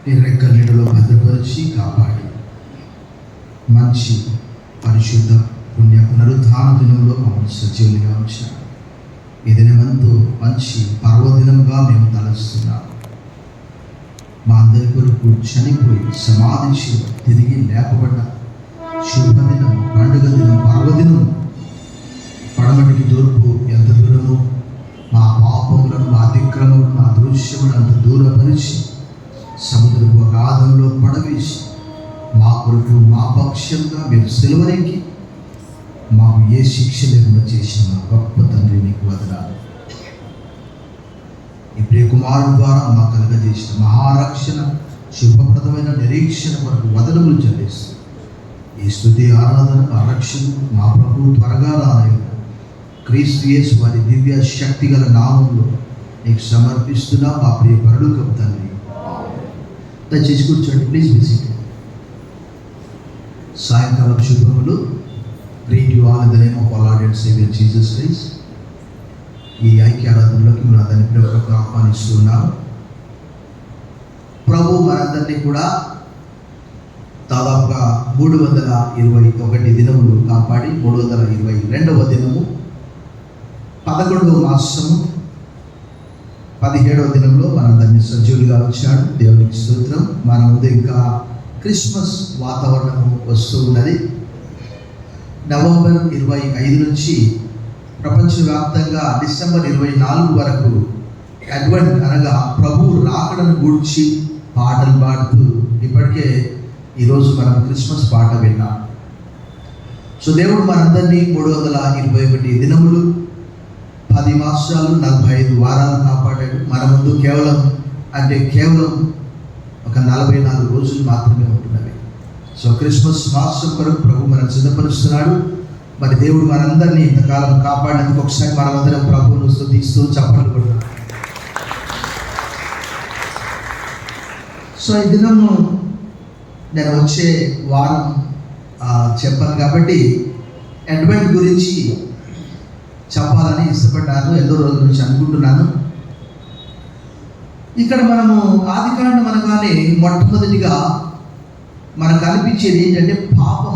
నీ రెక్కల నీడలో భద్రపరిచి కాపాడి మంచి పరిశుద్ధ పుణ్య పునరుద్ధాన దినంలో మమ్మల్ని సజీవులుగా ఉంచారు. ఈ దినమంతా మంచి పర్వదినంగా మేము తలస్తున్నాము. మా అందరి కొరకు చనిపోయి సమాధించి తిరిగి లేపబడ్డ శుభదినం, పండుగ దినం, పర్వదినం. పడమటికి తూర్పు ఎంత దూరమో మా పాపములను, మా అతిక్రమములను, మా దృశ్యములను అంత దూరపరిచి సముద్రపు అగాధంలో పడవేసి మా కొరకు మా పక్షంగా మీరు సిలువరెక్కి మాకు ఏ శిక్ష లేకుండా చేసిన మా గొప్ప తండ్రి నీకు వదనాలు. ఈ ప్రియకుమారుడు ద్వారా మా కలగజేసిన మహారక్షణ, శుభప్రదమైన నిరీక్షణ కొరకు వదనములు చెల్లిస్తూ ఈ స్తుతి ఆరాధన రక్షణ మా ప్రభు త్వరగా రానయ్య క్రీస్తు యేసు వారి దివ్య శక్తి గల నామంలో నీకు సమర్పిస్తున్నా మా ప్రియ పరలోకపు తండ్రి. దయచేసి కూర్చోండి, ప్లీజ్ విజిట్. సాయంకాలం శుభములు. Greet you all in the name of our Lord and saviour Jesus Christ. ఈ ఐక్య ఆరాధనలోకి మీరు అందరినీ ప్రేమతో ఆహ్వానిస్తున్నారు. ప్రభు మనందరినీ కూడా దాదాపుగా 321 దినములు కాపాడి 322వ దినము 11వ మాసము 17వ దినంలో మనందరినీ సజీవులుగా వచ్చాడు. దేవునికి స్తోత్రం. మన ముందు ఇంకా క్రిస్మస్ వాతావరణము వస్తూ ఉన్నది. నవంబర్ 25 నుంచి ప్రపంచవ్యాప్తంగా డిసెంబర్ 24 వరకు అడ్వెంట్ అనగా ప్రభు రాకడను గూర్చి పాటలు పాడుతూ ఇప్పటికే ఈరోజు మనం క్రిస్మస్ పాట విన్నాం. సో దేవుడు మనందరినీ 321 దినములు 10 మాసాలు 45 వారాలు కాపాడాడు. మన ముందు కేవలం ఒక 44 రోజులు మాత్రమే ఉంటున్నవి. సో క్రిస్మస్ మాసం కొరకు ప్రభు మనం సిద్ధపరుస్తున్నాడు. మరి దేవుడు మనందరినీ ఇంతకాలం కాపాడినందుకు ఒకసారి మనమందరం ప్రభువును స్తుతిస్తూ చప్పట్లు కొడతాం. సో ఈ దినము నేను వచ్చే వారం చెప్పాను కాబట్టి అడ్వెంట్ గురించి చెప్పాలని ఇష్టపడ్డాను. ఎంతో రోజుల నుంచి అనుకుంటున్నాను. ఇక్కడ మనము ఆదికాండం అనగానే మొట్టమొదటిగా మనకు కనిపించేది ఏంటంటే పాపం.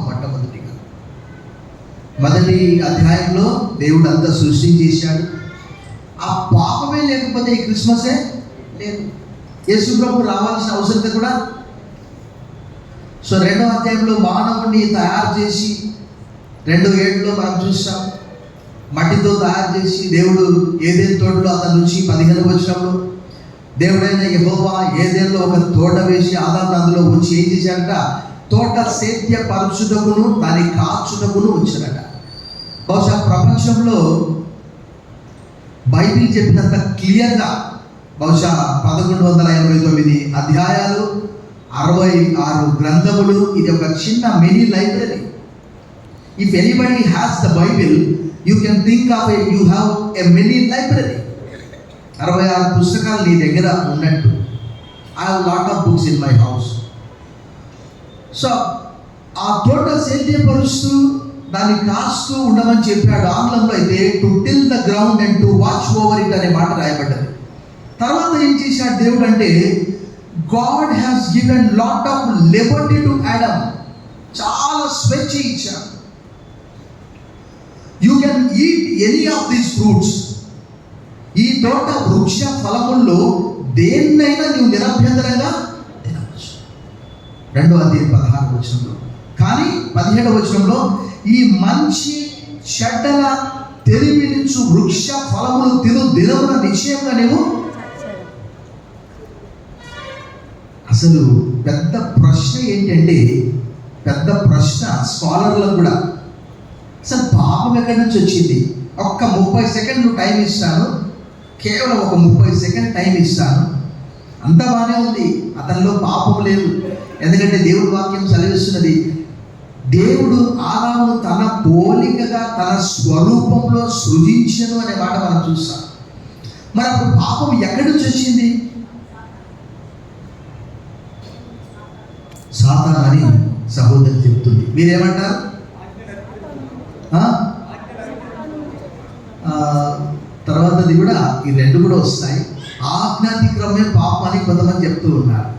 మొదటి అధ్యాయంలో దేవుడు అంతా సృష్టించేశాడు. ఆ పాపమే లేకపోతే ఈ క్రిస్మసే లేదు. యేసు ప్రభు రావాల్సిన అవసరత కూడా. సో 2వ అధ్యాయంలో మానవుడిని తయారు చేసి 2:7 మనం చూస్తాం. మట్టితో తయారు చేసి దేవుడు ఏదేను తోటలో అతని నుంచి 15వ వచనంలో దేవుడైన యెహోవా ఏదేనులో ఒక తోట వేసి ఆదామును అందులో ఉంచి ఏం చేశాడట? తోట సేద్యపరచుటకును దాన్ని కాచుటకును ఉంచాడట. బహుశా ప్రపంచంలో బైబిల్ చెప్పినంత క్లియర్గా బహుశా 1189 అధ్యాయాలు, 66 గ్రంథములు, ఇది ఒక చిన్న mini library. If anybody has the Bible, you can think of you have a mini library. 66 పుస్తకాలు నీ దగ్గర ఉన్నట్టు. I have lot of books in my house. So ఆ తోట సేద్యపరుస్తూ దాన్ని కాస్తూ ఉండమని చెప్పాడు. ఆంగ్లంలో అయితే to till the ground and to watch over it అనే మాట రాయబడ్డది. తర్వాత ఏం చేశాడు దేవుడు అంటే, God has given lot of Liberty to Adam. చాలా స్వేచ్ఛ ఇచ్చాడు. You can eat any of these fruits. ఈ తోట వృక్ష ఫలముల్లో దేన్నైనా నువ్వు నిరభ్యంతరంగా తినవచ్చు. 2వ అధ్యాయం 16వ వచనంలో. కానీ 17వ వచనంలో ఈ మంచి చెడ్డల తెలివినిచ్చు వృక్ష ఫలములు తిను దినమున నిశ్చయంగా నీవు. అసలు పెద్ద ప్రశ్న ఏంటంటే, పెద్ద ప్రశ్న స్కాలర్లకు కూడా, అసలు పాపం ఎక్కడి నుంచి వచ్చింది? ఒక్క 30 సెకండ్లు టైం ఇస్తాను, కేవలం ఒక 30 సెకండ్ టైం ఇస్తాను. అంతా బాగానే ఉంది, అతనిలో పాపం లేదు. ఎందుకంటే దేవుడి వాక్యం సెలవిస్తున్నది, దేవుడు ఆదామును తన పోలికగా తన స్వరూపంలో సృజించను అనే మాట మనం చూస్తాం. మరి అప్పుడు పాపం ఎక్కడి నుంచి వచ్చింది? సాతాను అని సహోదరి చెప్తుంది. మీరేమంటారు? తర్వాతది కూడా, ఈ 2 కూడా వస్తాయి. ఆజ్ఞాతిక్రమే పాపం అని కొంతమంది చెప్తూ ఉన్నారు.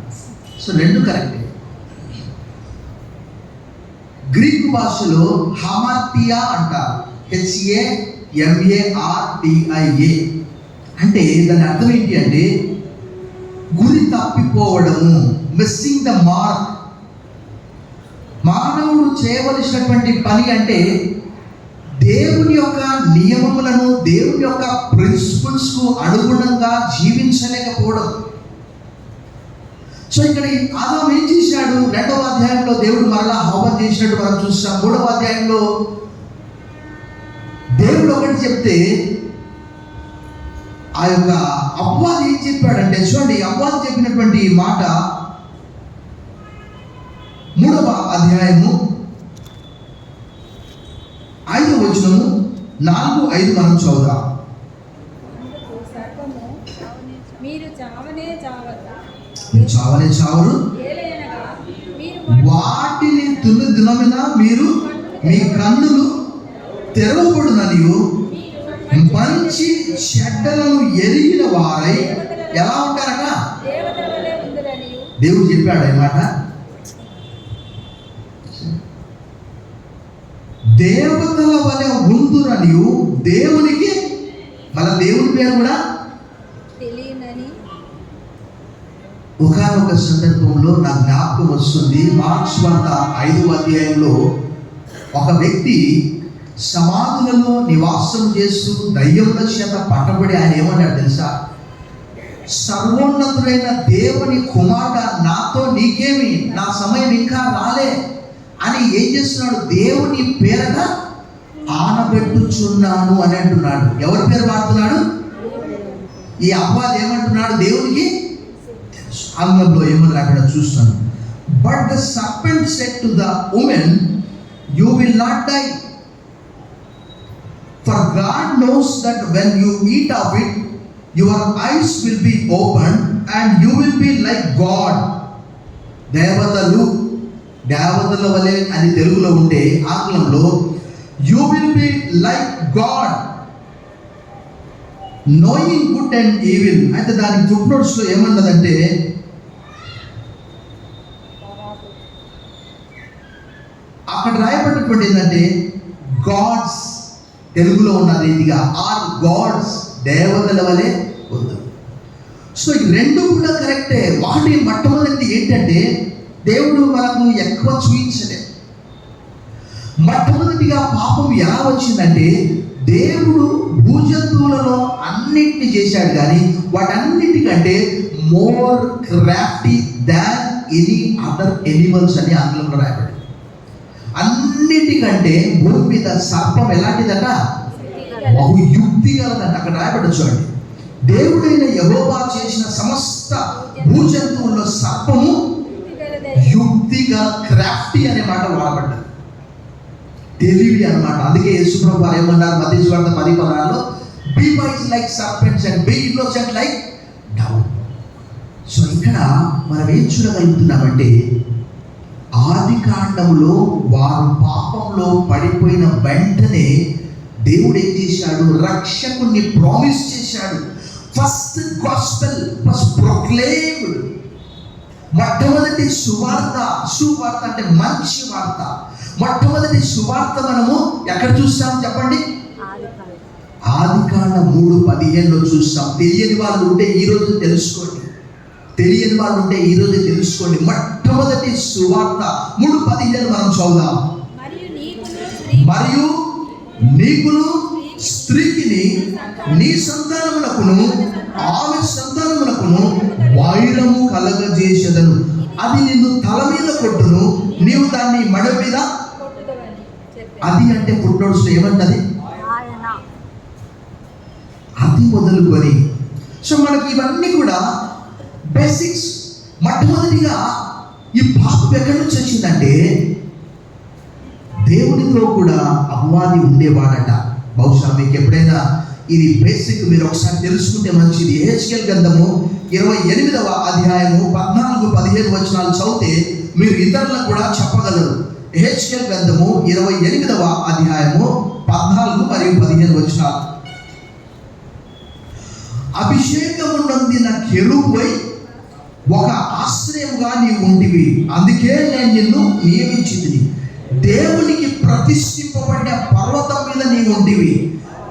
సో రెండు కరెక్టే. గ్రీకు భాషలో హమార్టియా అంటారు, HAMARTIA. అంటే దాని అర్థం ఏంటి అంటే గురి తప్పిపోవడము, మిస్సింగ్ ద మార్క్. మానవుడు చేయవలసినటువంటి పని అంటే దేవుని యొక్క నియమములను, దేవుని యొక్క ప్రిన్సిపల్స్కు అనుగుణంగా జీవించలేకపోవడం. సో ఇక్కడ ఆదాము ఏం చేశాడు? 2వ అధ్యాయంలో దేవుడు మరలా హవ్వను చేసినట్టు మనం చూస్తాం. 3వ అధ్యాయంలో దేవుడు ఒకటి చెప్తే ఆ యొక్క అపవాది ఏం చెప్పాడంటే, చూడండి అపవాది చెప్పినటువంటి మాట 3వ అధ్యాయము 5వ వచనము 4-5 మనం చదువుదాం. మీరు చావనే చావరు, వాటిని తుని దినమున మీరు మీ కన్నులు తెరవబడుననియు మంచి చెడ్డలను ఎరిగిన వారై ఎలా ఉంటారట దేవుడు చెప్పాడు అన్నమాట. దేవతల వలె ఉందురనియు దేవునికి, మళ్ళీ దేవుని పేరు కూడా తెలియనని ఒకానొక సందర్భంలో నా జ్ఞాపకం వస్తుంది. మార్క్స్ వార్త 5వ అధ్యాయంలో ఒక వ్యక్తి సమాధులలో నివాసం చేస్తూ దయ్యముల చేత పట్టబడి ఆయన ఏమన్నాడు తెలుసా? సర్వోన్నతుడైన దేవుని కుమారుడా, నాతో నీకేమి, నా సమయం ఇంకా రాలే అని ఏం చేస్తున్నాడు? దేవుని పేరట ఆనబెట్టుచున్నాను అని అంటున్నాడు. ఎవరి పేరు వాడుతున్నాడు? ఈ అపవాది ఏమంటున్నాడు? దేవునికి తెలుసు. ఆంగ్లంలో ఏమని అక్కడ చూస్తాను. But the serpent said to the woman, you will not die, for God knows that when you eat of it your eyes will be open and you will be like God. దేవతల వలె అని తెలుగులో ఉంటే ఆంగ్లంలో you will be like God knowing good and evil. అయితే దాని foot notes లో ఏమన్నదంటే, అక్కడ రాయబడినటువంటి ఏంటంటే గాడ్స్, తెలుగులో ఉన్న రీతిగా ఆర్ గాడ్స్, దేవతల వలె ఉంది. సో ఈ రెండు కూడా కరెక్టే. వాటి మొట్టమొదటి ఏంటంటే దేవుడు మనకు ఎక్కువ చూపించలే. మొట్టమొదటిగా పాపం ఎలా వచ్చిందంటే, దేవుడు భూజంతువులలో అన్నింటినీ చేశాడు, కానీ వాటన్నిటికంటే more crafty than any other animals అని ఆంగ్లంలో రాయబడింది. అన్నిటికంటే భూమి మీద సర్పం ఎలాంటిదట? బహు యుక్తి గలదంట. అక్కడ రాయబడి చూడండి, దేవుడైన యెహోవా చేసిన సమస్త భూజంతువుల్లో సర్పము యుక్తిగా, క్రాఫ్టీ అనే మాట వాడబడ్డది, తెలివి అన్నమాట. అందుకే యేసుప్రభు వారు ఏమన్నారు మత్తయి సువార్త 10:16లో, be wise like serpents and be innocent like dove. So ఇక్కడ మనం ఏం చూడగలుగుతున్నామంటే, ఆది కాండంలో వారు పాపంలో పడిపోయిన వెంటనే దేవుడు ఏం చేశాడు? రక్షకుని ప్రామిస్ చేశాడు. First gospel was proclaimed. మొట్టమొదటి సువార్త అంటే మంచి వార్త. మొట్టమొదటి సువార్త మనము ఎక్కడ చూస్తాం చెప్పండి? ఆదికాండం 3:15లో చూస్తాం. తెలియని వాళ్ళు ఉంటే ఈరోజు తెలుసుకోండి. మొట్టమొదటి సువార్త 3:15 మనం చదువుదాం. మరియు నీకును స్త్రీకిని నీ సంతానమునకును ఆమె సంతానమునకును వైరము కలగజేసేదను, అది నిన్ను తల మీద కొట్టును, నీవు దాన్ని మెడ మీద. అది అంటే ఫుట్ నోట్స్ ఏమంటది? అది మొదలుకొని. సో మనకి ఇవన్నీ కూడా బేసిక్స్. మొట్టమొదటిగా ఈ పాపం ఎక్కడి నుంచి వచ్చిందంటే, దేవునితో కూడా అపవాది ఉండేవాడట. బహుశా మీకు ఎప్పుడైనా ఇది బేసిక్ మీరు ఒకసారి తెలుసుకుంటే మంచిది. యెహెజ్కేలు గ్రంథము 28వ అధ్యాయము 14-15 వచనాలు చదివితే మీరు ఇతరులకు కూడా చెప్పగలరు. యెహెజ్కేలు గ్రంథము 28వ అధ్యాయము 14 మరియు 15 వచనాలు. అభిషేకము నొందిన కెరూబై ఒక ఆశ్రయముగా నీవు ఉంటివి, అందుకే నేను నిన్ను నియమించింది. దేవునికి ప్రతిష్ఠింపబడిన పర్వతం మీద నీవు ఉంటివి,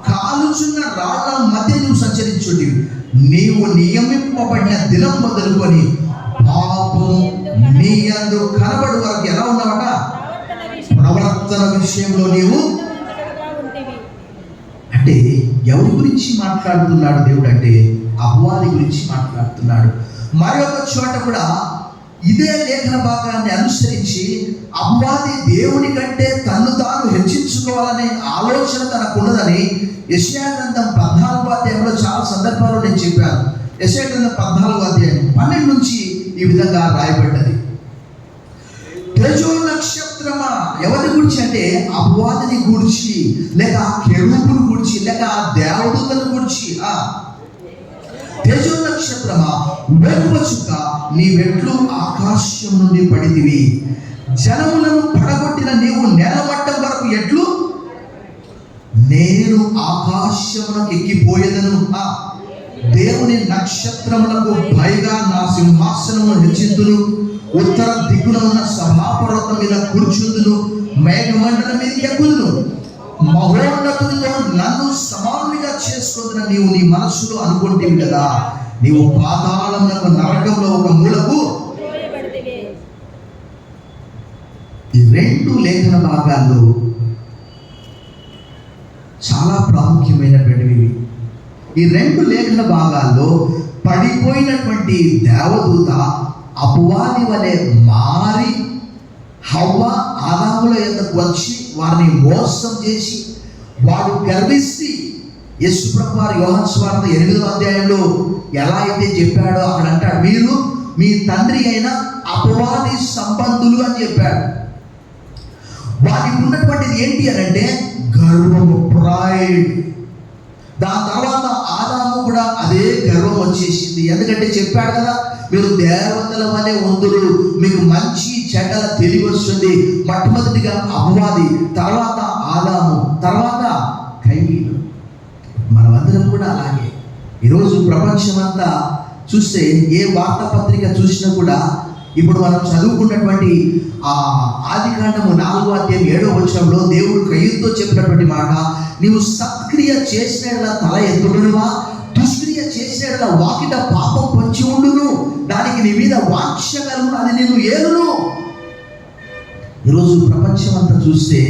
కాలుచున్న రాళ్ల మధ్య నువ్వు సంచరించుంటివి. నీవు నియమింపబడిన దినం మొదలుకొని పాపం నీ యందు కనబడు వరకు ఎలా ఉన్నావట? ప్రవర్తన విషయంలో నీవు. అంటే ఎవరి గురించి మాట్లాడుతున్నాడు దేవుడు అంటే అపవాది గురించి మాట్లాడుతున్నాడు. మరొక చోట కూడా ఇదే లేఖన భాగాన్ని అనుసరించి అపవాది దేవుని కంటే తన్ను తాను హెచ్చించుకోవాలనే ఆలోచన తనకున్నదని యెషయా గ్రంథం 14వ అధ్యాయంలో చాలా సందర్భాల్లో నేను చెప్పాను. యెషయా గ్రంథం 14వ అధ్యాయం 12 నుంచి ఈ విధంగా రాయబడ్డది. తేజో నక్షత్రమా, ఎవరి గురించి అంటే అపవాదిని గురించి, లేక ఆ కెరూబుని గురించి, లేక ఆ దేవదూతల గురించి. తేజో నక్షత్రమా, వెలువచుక, నీ వెట్లు ఆకాశం నుండి పడితివి. జనములను పడగొట్టిన నీవు నేలమట్టం వరకు ఎట్లు? నేను ఆకాశములకు ఎక్కిపోయేదను. దేవుని నక్షత్రములకు పైగా నా సింహాసనము హెచ్చింతును. ఉత్తర దిక్కున ఉన్న సభాపర్వతం మీద కూర్చుందును. మేఘమండలం మీద ఎక్కుదును. మహోన్నతునితో నన్ను సమానునిగా చేసుకుంటున్న నీవు నీ మనస్సులో అనుకుంటేవి కదా, నీవు పాతాళమునకు నరకంలో ఒక మూలకు. ఈ 2 లేఖన భాగాల్లో చాలా ప్రాముఖ్యమైనటువంటివి. ఈ 2 లేఖన భాగాల్లో పడిపోయినటువంటి దేవదూత అపవాది వలె మారి హవ్వ ఆదాముల యొద్దకు వచ్చి వారిని మోసం చేసి వాడు గర్విస్తే యేసు ప్రభువారు యోహాను సువార్త 8వ అధ్యాయంలో ఎలా అయితే చెప్పాడో అక్కడ అంటాడు, మీరు మీ తండ్రి అయిన అపవాది సంబంధులు అని చెప్పాడు. వారికి ఉన్నటువంటిది ఏంటి అని అంటే గర్వము, ప్రైడ్. దాని తర్వాత ఆదాము కూడా అదే గర్వం వచ్చేసింది. ఎందుకంటే చెప్పాడు కదా, మీరు దేవతల వలె ఉందురు, మీకు మంచి చెడ్డల తెలివి వస్తుంది. మొట్టమొదటిగా అపవాది, తర్వాత ఆదాము, తర్వాత కయీను. మనమందరం కూడా అలాగే. ఈరోజు ప్రపంచమంతా చూస్తే ఏ వార్తాపత్రిక చూసినా కూడా ఇప్పుడు మనం చదువుకున్నటువంటి ఆ ఆదికాండము 4వ అధ్యాయం 7వ వచనంలో దేవుడు కయీనుతో చెప్పినటువంటి మాట, నీవు సత్క్రియ చేసిన తల ఎత్తుడునువా, దుష్క్రియ చేసిన వాకిట పాపం పొంచి ఉండును, దానికి నీ మీద వాంఛ కలుగును, అది నేను ఏలును. ఈరోజు ప్రపంచం అంతా చూస్తే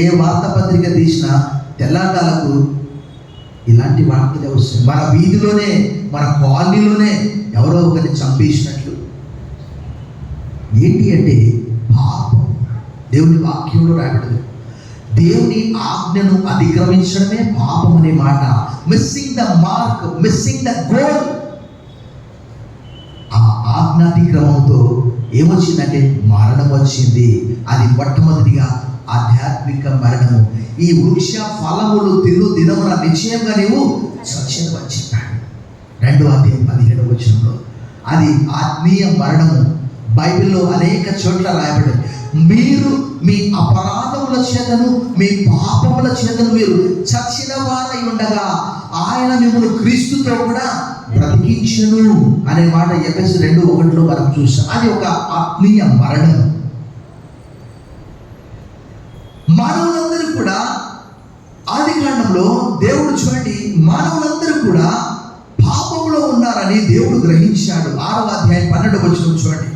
ఏ వార్తాపత్రిక తీసినా తెల్లాటాలకు ఇలాంటి వార్తలే వస్తాయి. మన వీధిలోనే, మన కాలనీలోనే ఎవరో ఒకరిని చంపేసినట్లు. ఏంటి అంటే పాపం. దేవుని వాక్యంలో రాయబడింది, దేవుని ఆజ్ఞను అతిక్రమించడమే పాపం అనే మాట. Missing the mark, missing the goal. ఆ ఆజ్ఞాతిక్రమంతో ఏమొచ్చిందంటే మరణం వచ్చింది. అది మొట్టమొదటిగా ఆధ్యాత్మిక మరణము. ఈ వృక్ష ఫలములు తిను దినమున నిశ్చయంగా నీవు చచ్చెదవని చెప్పాడు 2వ అధ్యాయం 17వ వచనంలో. అది ఆత్మీయ మరణము. బైబిల్లో అనేక చోట్ల రాయబడింది, మీరు మీ అపరాధముల చేతను మీ పాపముల చేతను మీరు చచ్చిన వారై ఉండగా ఆయన మిమ్మల్ని క్రీస్తుతో కూడా బ్రతికించును అనే మాట ఎఫెసీ 2:1లో మనం చూసాం. అది ఒక ఆత్మీయ మరణం. మానవులందరూ కూడా ఆదికాండంలో దేవుడు చూడండి, మానవులందరూ కూడా పాపంలో ఉన్నారని దేవుడు గ్రహించాడు. 6వ అధ్యాయం 12వ వచనం చూడండి.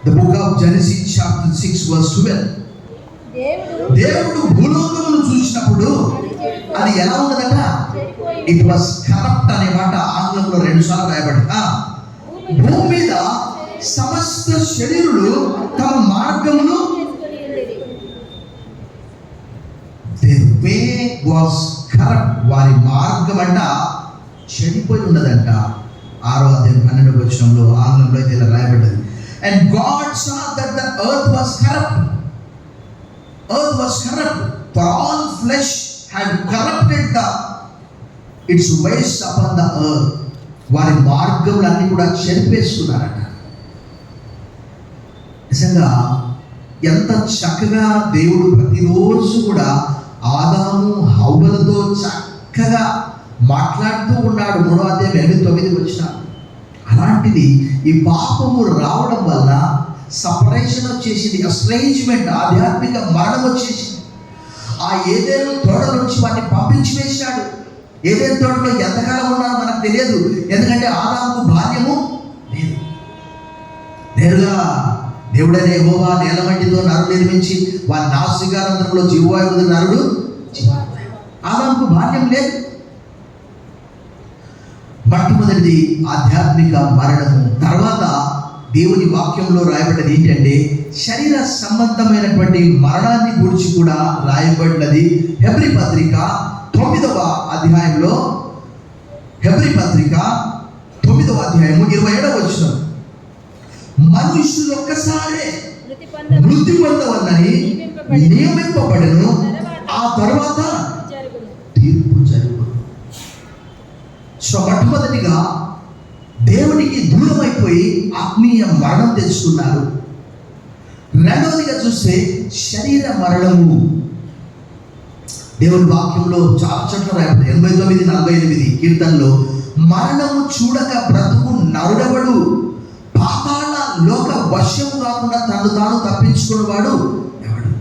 The book of Genesis chapter 6 verse 12. దేవుడు భూలోకమును చూసినప్పుడు అది ఎలా ఉన్నదట? ఇట్ వాస్ కరప్ట్ అనే మాట ఆంగ్లంలో 2 సార్లు రాయబడింది. భూమి మీద సమస్త శరీరులు తమ మార్గమును, their way was corrupt, వారి మార్గం అంట చెడిపోయి ఉన్నదంట. 6వ అధ్యాయం 12వ వచనంలో ఆంగ్లంలో అయితే ఇలా రాయబడ్డది. And God saw that the earth was corrupt. Earth was corrupt, for all flesh had corrupted its ways upon the earth. వారి మార్గములన్నీ కూడా చెరిపేస్తున్నారట. నిజంగా ఎంత చక్కగా దేవుడు ప్రతిరోజు కూడా ఆదాము హవ్వలతో చక్కగా మాట్లాడుతూ ఉన్నాడు. 3వ అధ్యాయం 8-9 వచ్చిన అలాంటిది ఈ పాపము రావడం వల్ల సపరేషన్ వచ్చేసింది, ఎస్ట్రేంజ్మెంట్, ఆధ్యాత్మిక మరణం వచ్చేసింది. ఆ ఏదేను తోట నుంచి వాటిని పంపించి వేశాడు. ఏదేను తోటలో ఎంతకాలం ఉన్నారో మనకు తెలియదు, ఎందుకంటే ఆదాముకు బాల్యము లేదు. నేరుగా దేవుడైన యెహోవా నేల మట్టితో నరుడు నిర్మించి వారి నాసికారంధ్రంలో జీవవాయువు నరుడు. ఆదాముకు బాల్యం లేదు. మొట్టమొదటిది ఆధ్యాత్మిక మరణము. తర్వాత దేవుని వాక్యంలో రాయబడ్డది ఏంటంటే శరీర సంబంధమైనటువంటి మరణాన్ని గురించి కూడా రాయబడినది. హెబ్రీ పత్రిక 9వ అధ్యాయంలో, హెబ్రీ పత్రిక 9వ అధ్యాయము 27వ వచనం, మనుషులు ఒక్కసారే మృతి పొందవలని నియమింపబడను, ఆ తర్వాత తీర్పు జరుగును. సో మొట్టమొదటిగా దేవునికి దూరం అయిపోయి ఆత్మీయ మరణం తెచ్చుకున్నారు. రెండవదిగా చూస్తే శరీర మరణము. దేవుని వాక్యంలో చాలా చోట్ల రాయబడింది. 89:48 కీర్తనలో, మరణము చూడక బ్రతుకు నరుడవడు, పాతాళ లోక వశ్యము కాకుండా తను తాను తప్పించుకునేవాడు ఎవడు.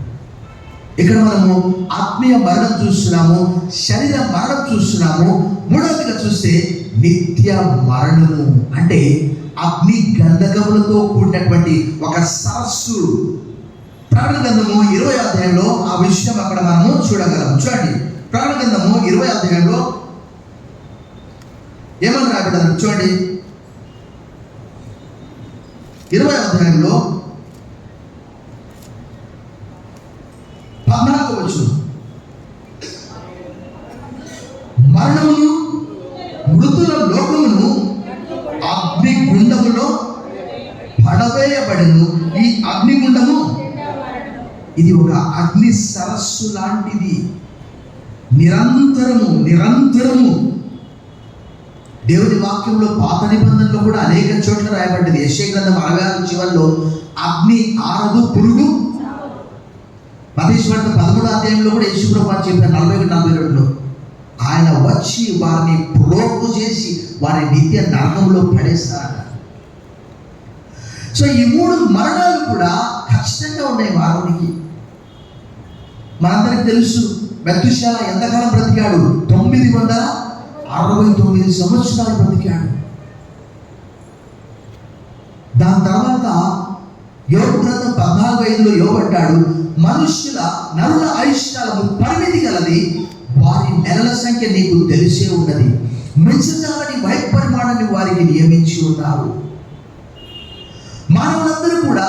ఇక్కడ మనము ఆత్మీయ మరణం చూస్తున్నాము, శరీర మరణం చూస్తున్నాము. మూడవదిగా చూస్తే నిత్య మరణము, అంటే అగ్ని గంధకములతో కూడినటువంటి ఒక సరస్సు. ప్రకటన గ్రంథము 20వ అధ్యాయంలో ఆ విషయం అక్కడ మనము చూడగలము. చూడండి, ప్రకటన గ్రంథము 20వ అధ్యాయంలో ఏమని రాయబడ్డారు చూడండి. 20వ అధ్యాయంలో 14వ వచనం, మరణమును మృతుల లోకమును అగ్నిగుండములో పడవేయబడెను. ఈ అగ్నిగుండము ఇది ఒక అగ్ని సరస్సు లాంటిది. నిరంతరము దేవుని వాక్యంలో పాత నిబంధనలో కూడా అనేక చోట్ల రాయబడ్డది. యెషయా గ్రంథం 66 చివరిలో అగ్ని ఆరదు, పురుగు. మత్తయి సువార్త 13వ అధ్యాయంలో కూడా యేసు ప్రభువు చెప్పిన 41-42లో ఆయన వచ్చి వారిని ప్రోగు చేసి వారి నిత్య నరకంలో పడేస్తారు. సో ఈ 3 మరణాలు కూడా ఖచ్చితంగా ఉన్నాయి మానవునికి. మనందరికి తెలుసు, మెతుషెల ఎంతకాలం బ్రతికాడు? 969 సంవత్సరాలు బ్రతికాడు. దాని తర్వాత యోబు గ్రంథం 14:5లో యోబు అంటాడు, నరుల ఆయుష్కాలము పరిమితి గలది, వారి నెలల సంఖ్య నీకు తెలిసే ఉన్నది, మించజాలని వైపరిమాణాన్ని వారికి నియమించి ఉన్నారు. మానవులందరూ కూడా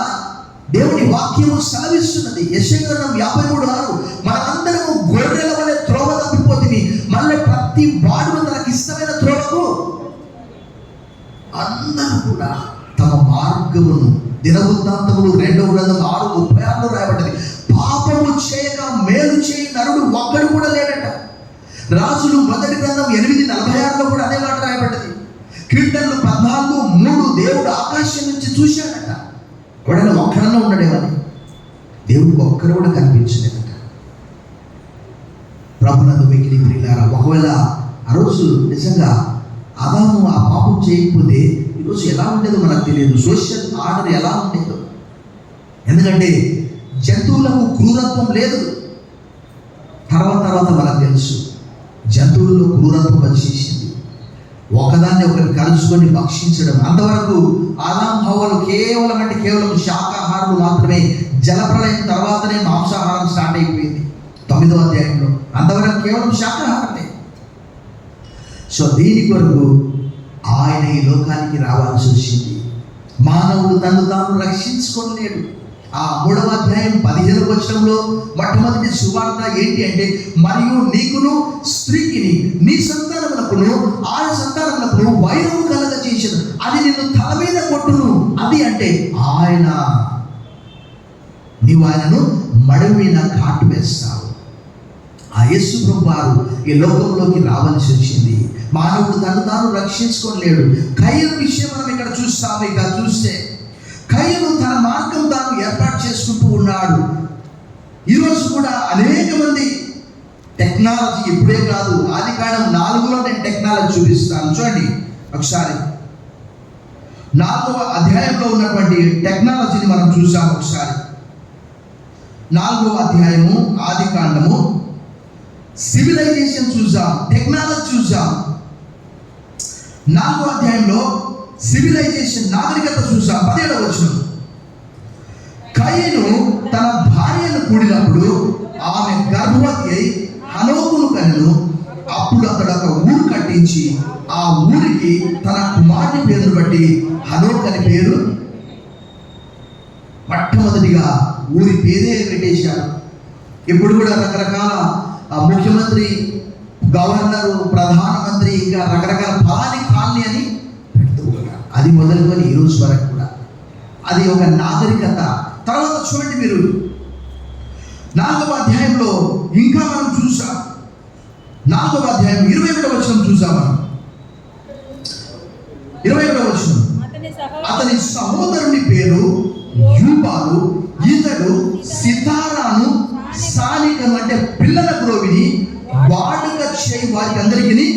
దేవుని వాక్యము సెలవిస్తున్నది. యెషయా గ్రంథం 53:6, మనమందరము గొర్రెల వలె త్రోవ తప్పిపోతుంది, మళ్ళీ ప్రతి వాడు తనకు ఇష్టమైన త్రోవకు అందరూ కూడా తమ మార్గమును. దినవృత్తాంతములు 2వ గ్రంథం 6:36లో రాయబడ్డది, పాపము చేయక మేలు చేయి నరుడు ఒక్కడు కూడా లేడట. రాజులు 1 గ్రంథం 8:46లో కూడా అదే మాట రాయబడ్డది. కీర్తనలు 14:3 దేవుడు ఆకాశం నుంచి చూశాడట. ఎవడైనా ఒక్కడన్నా ఉన్నాడేమని? దేవుడికి ఒక్కరు కూడా కనిపించలేదట. ప్రభునందు మిగిలి ప్రియులారా, ఒకవేళ ఆ రోజు నిజంగా ఆదాము ఆ పాపం చేయకపోతే ఈరోజు ఎలా ఉండేదో మనకు తెలియదు. సోషల్ ఆర్డర్ ఎలా ఉండేదో. ఎందుకంటే జంతువులకు క్రూరత్వం లేదు. తర్వాత మనకు తెలుసు జంతువుల్లో క్రూరత్వం వచ్చేసింది. ఒకదాన్ని ఒకటి కలుసుకొని భక్షించడం. అంతవరకు ఆదాము హవ్వలు కేవలం శాకాహారులు మాత్రమే. జలప్రలయం తర్వాతనే మాంసాహారం స్టార్ట్ అయిపోయింది 9వ అధ్యాయంలో. అంతవరకు కేవలం శాకాహారమే. సో దీని కొరకు ఆయన ఈ లోకానికి రావాల్సి వచ్చింది. మానవుడు తను తాను రక్షించుకోలేడు. ఆ 3వ అధ్యాయం 15వ వచనంలో మొట్టమొదటి సువార్త ఏంటి అంటే, మరియు నీకును స్త్రీకిని నీ సంతానమునకును ఆయన సంతానమునకును వైరము కలగ చేసిన, అది నిన్ను తల మీద కొట్టును. అది అంటే నీవు ఆయనను మడి మీద కాటు వేస్తావు. ఆ యేసు ప్రభువు వారు ఈ లోకంలోకి రావాల్సి వచ్చింది. మానవుడు తను తాను రక్షించుకోలేడు. కయ్యను విషయం మనం ఇక్కడ చూస్తాము. ఇక చూస్తే కయ్యను తన మార్గం తాను ఏర్పాటు చేసుకుంటూ ఉన్నాడు. ఈరోజు కూడా అనేక మంది టెక్నాలజీ, ఇప్పుడే కాదు, ఆదికాండం 4లో నేను టెక్నాలజీ చూపిస్తాను. చూడండి ఒకసారి. 4వ అధ్యాయంలో ఉన్నటువంటి టెక్నాలజీని మనం చూసాం. ఒకసారి 4వ అధ్యాయము ఆది కాండము, సివిలైజేషన్ చూసాం, టెక్నాలజీ చూసాం. 4వ అధ్యాయంలో సివిలైజేషన్, నాగరికత చూసాం. 17వ వచనం, కయీను తన భార్యను కూడినప్పుడు ఆమె గర్భవతి అయి హనోకును కనెను. అప్పుడు అతడు ఒక ఊరు కట్టించి ఆ ఊరికి తన కుమారుని పేరును బట్టి హనోక్ అని పేరు. మొట్టమొదటిగా ఊరి పేరే పెట్టేశారు. ఇప్పుడు కూడా రకరకాల ముఖ్యమంత్రి, గవర్నరు, ప్రధానమంత్రి, ఇంకా రకరకాల ఫలాని కాలనీ అని పెడుతూ ఉన్నారు. అది మొదలుకొని ఈ రోజు వరకు కూడా అది ఒక నాగరికత. తర్వాత చూడండి మీరు 4వ అధ్యాయంలో ఇంకా మనం చూసాం. 4వ అధ్యాయం 21వ వచనం చూసాం మనం. 21వ వచనం, అతని సహోదరుని పేరు యూబాలు. ఇతడు సితారాను, సానికను అంటే పిల్లల గ్రోవిని వాడుక చేయి వారికి అందరికీ.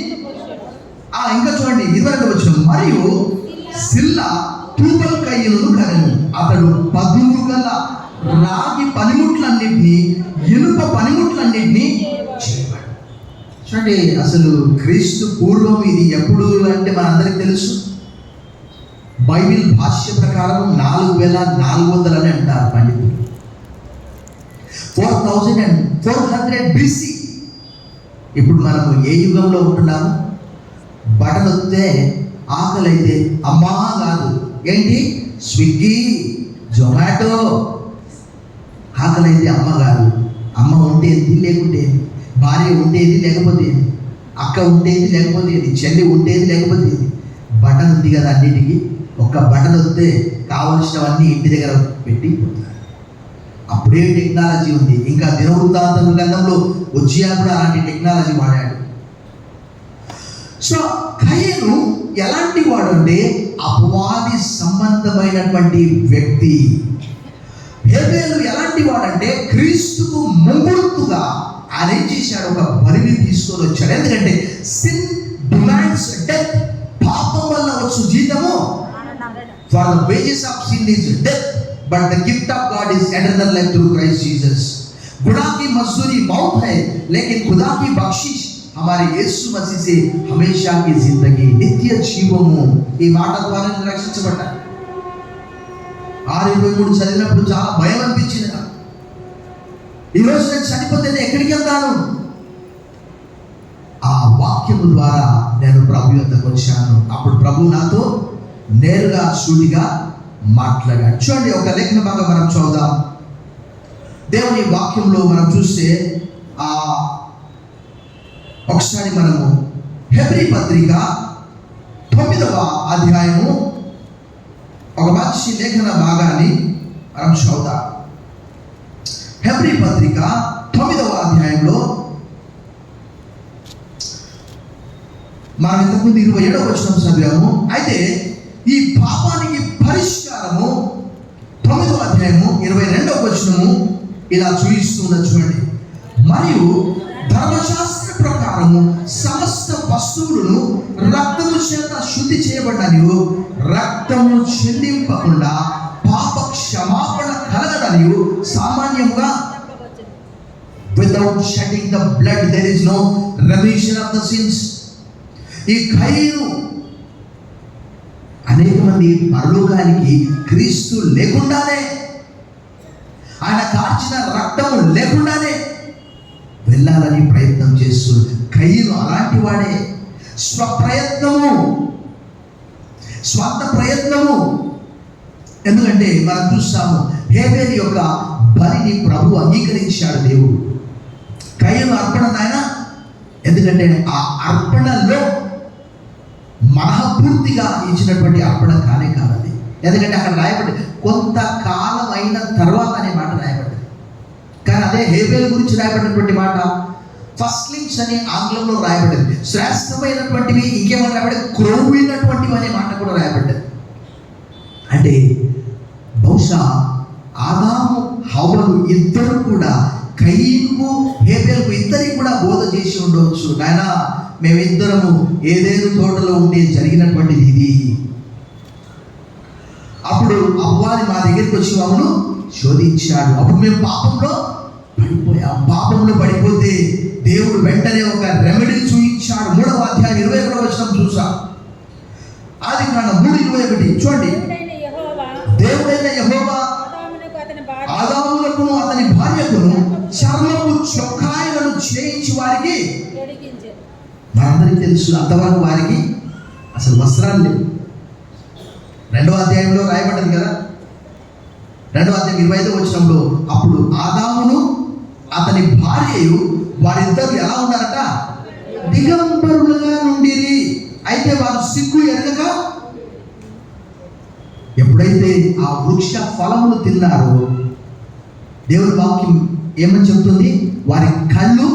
ఇంకా చూడండి 22వ వచనం, మరియు సిల్లా తూబల్ కయ్యను కనెను. అతడు 10 గల రాగి పనిముట్లన్నింటినీ, ఇనుప పనిముట్లన్నింటినీ చేయబడి. చూడండి, అసలు క్రీస్తు పూర్వం ఇది ఎప్పుడు అంటే మనందరికి తెలుసు. బైబిల్ భాష్య ప్రకారం 4400 అని అంటారు పండితులు. 4400 BC. ఇప్పుడు మనము ఏ యుగంలో ఉంటున్నాము? బటన్ వస్తే ఆకలి అయితే అమ్మా కాదు, ఏంటి స్విగ్గీ, జొమాటో. ఆకలి అయితే అమ్మ కాదు, అమ్మ ఉంటేది లేకుంటేది, భార్య ఉండేది లేకపోతే, అక్క ఉండేది లేకపోతే, చెల్లి ఉండేది లేకపోతే. బటన్ ఉంది కదా అన్నిటికీ. ఒక్క బటన్ వస్తే కావలసినవన్నీ ఇంటి దగ్గర పెట్టి పోతారు. అప్పుడే టెక్నాలజీ ఉంది. ఇంకా దినవృత్తాంతం గ్రంథంలో ఉజ్జియా కూడా అలాంటి టెక్నాలజీ వాడాడు. సో కయీను ఎలాంటి వాడు అంటే అపవాది సంబంధమైనటువంటి వ్యక్తి. హేబేలు ఎలాంటి వాడంటే క్రీస్తుకు ముంగుర్తుగా ఆయన ఏం చేశాడు? ఒక బలిని తీసుకొని వచ్చాడు. ఎందుకంటే సిన్ డిమాండ్స్ డెత్. పాపం వల్ల వచ్చు జీతము, for the wages of sin is death, but the gift of God is eternal life through Christ Jesus. गुनाह की मजदूरी मौत है, लेकिन खुदा की बख्शिश हमारे यीशु मसीह से हमेशा की जिंदगी, నిత్య జీవము. ఈ మాట ద్వారా రక్షించబడ్డా. 6:23 చదివినప్పుడు చాలా భయం అనిపించింది నాకు. ఈరోజు నేను చనిపోతే నేను ఎక్కడికి వెళ్తాను? ఆ వాక్యము ద్వారా నేను ప్రభు యొద్దకు వచ్చాను. అప్పుడు ప్రభు నాతో నేరుగా సూటిగా మాట్లాడాడు. చూడండి, ఒక లేఖన భాగం మనం చూద్దాం. దేవుని వాక్యంలో మనం చూస్తే ఒకసారి మనము హెబ్రీ పత్రిక 9వ అధ్యాయము ఒక మంచి లేఖన భాగాన్ని మనం చూద్దాం. హెబ్రీ పత్రిక 9వ అధ్యాయంలో మనం ఇంతకుముందు 27వ వచనం చదివాము. అయితే ఈ పాపానికి పరిష్కారము 9వ అధ్యాయము 22వ వచనము ఇలా చూపిస్తున్నది. చూడండి, మరియు ధర్మశాస్త్ర ప్రకారము సమస్త వస్తువులను రక్తము చేత శుద్ధి చేయబడ్డనియు, రక్తము చెల్లింపకుండా పాప క్షమాపణ కలగడనియు సామాన్యముగా, without shedding the blood there is no remission of the sins. ఈ కయీను అనేక మంది పరలోకానికి క్రీస్తు లేకుండానే, ఆయన కార్చిన రక్తము లేకుండానే వెళ్ళాలని ప్రయత్నం చేస్తుంది. కయీను అలాంటి వాడే. స్వంత ప్రయత్నము. ఎందుకంటే మనం చూస్తాము హేబేలు యొక్క బలిని ప్రభు అంగీకరించాడు దేవుడు. కయీను అర్పణ ఆయన, ఎందుకంటే ఆ అర్పణలో మనఃపూర్తిగా ఇచ్చినటువంటి అర్పణ కానే కాదది. ఎందుకంటే అక్కడ రాయబడింది కొంతకాలం అయిన తర్వాత అనే మాట రాయబడింది. కానీ అదే హేబేలు గురించి రాయబడినటువంటి మాట ఫస్ట్లింగ్స్ అని ఆంగ్లంలో రాయబడింది. శ్రేష్టమైనటువంటివి ఇంకేమైనా రాయబడింది, క్రొవ్వినటువంటివి అనే మాట కూడా రాయబడ్డది. అంటే బహుశా ఆదాము హవ్వలు ఇద్దరు కూడా కయీనుకు హేబేలుకు ఇద్దరికి కూడా బోధ చేసి ఉండవచ్చు. నాయనా, మేమిద్దరము ఏదేను తోటలో ఉంటే జరిగినటువంటిది ఇది. అప్పుడు అపవాది మా దగ్గరికి వచ్చి మమ్మల్ని శోధించాడు. అప్పుడు మేము పాపంలో పడిపోయాం. పాపంలో పడిపోతే దేవుడు వెంటనే ఒక రెమెడీ చూపించాడు. 3వ అధ్యాయం 21వ వచనం చూసాం. ఆదికాండం 3:21 చూడండి. దేవుడైన యెహోవా ఆదామునకును అతని భార్యకును చర్మపు చొక్కాయలను చేయించి వారికి, మనందరికీ తెలుసు అంతవరకు వారికి అసలు వస్త్రాలు లేవు. 2వ అధ్యాయంలో రాయబడ్డది కదా, 2వ అధ్యాయం 25వ వచనంలో అప్పుడు ఆదామును అతని భార్యయు వారిద్దరు ఎలా ఉన్నారట? దిగంబరులుగా నుండిరి. అయితే వారు సిగ్గు ఎరగక ఎప్పుడైతే ఆ వృక్ష ఫలములు తిన్నారో దేవుని వాక్యం ఏమని చెప్తుంది? వారి కళ్ళు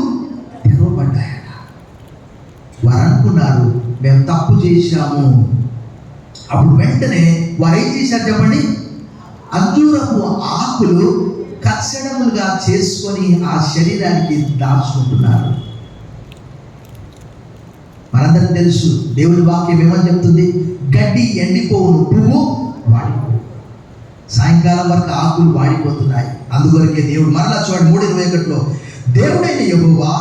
తెరవబడ్డాయట. వారు అనుకున్నారు మేము తప్పు చేశాము. అప్పుడు వెంటనే వారు ఏం చేశారు చెప్పండి? అంజూరపు ఆకులు కచ్చడములుగా చేసుకొని ఆ శరీరానికి దాచుకుంటున్నారు. మనందరం తెలుసు దేవుని వాక్యం ఏమని చెప్తుంది? గడ్డి ఎండిపోవును, పువ్వు వాడిపోవు. సాయంకాలం వరకు ఆకులు వాడిపోతున్నాయి. అందువరకే దేవుడు మరలా చూడండి 3:21లో దేవుడైన యెహోవా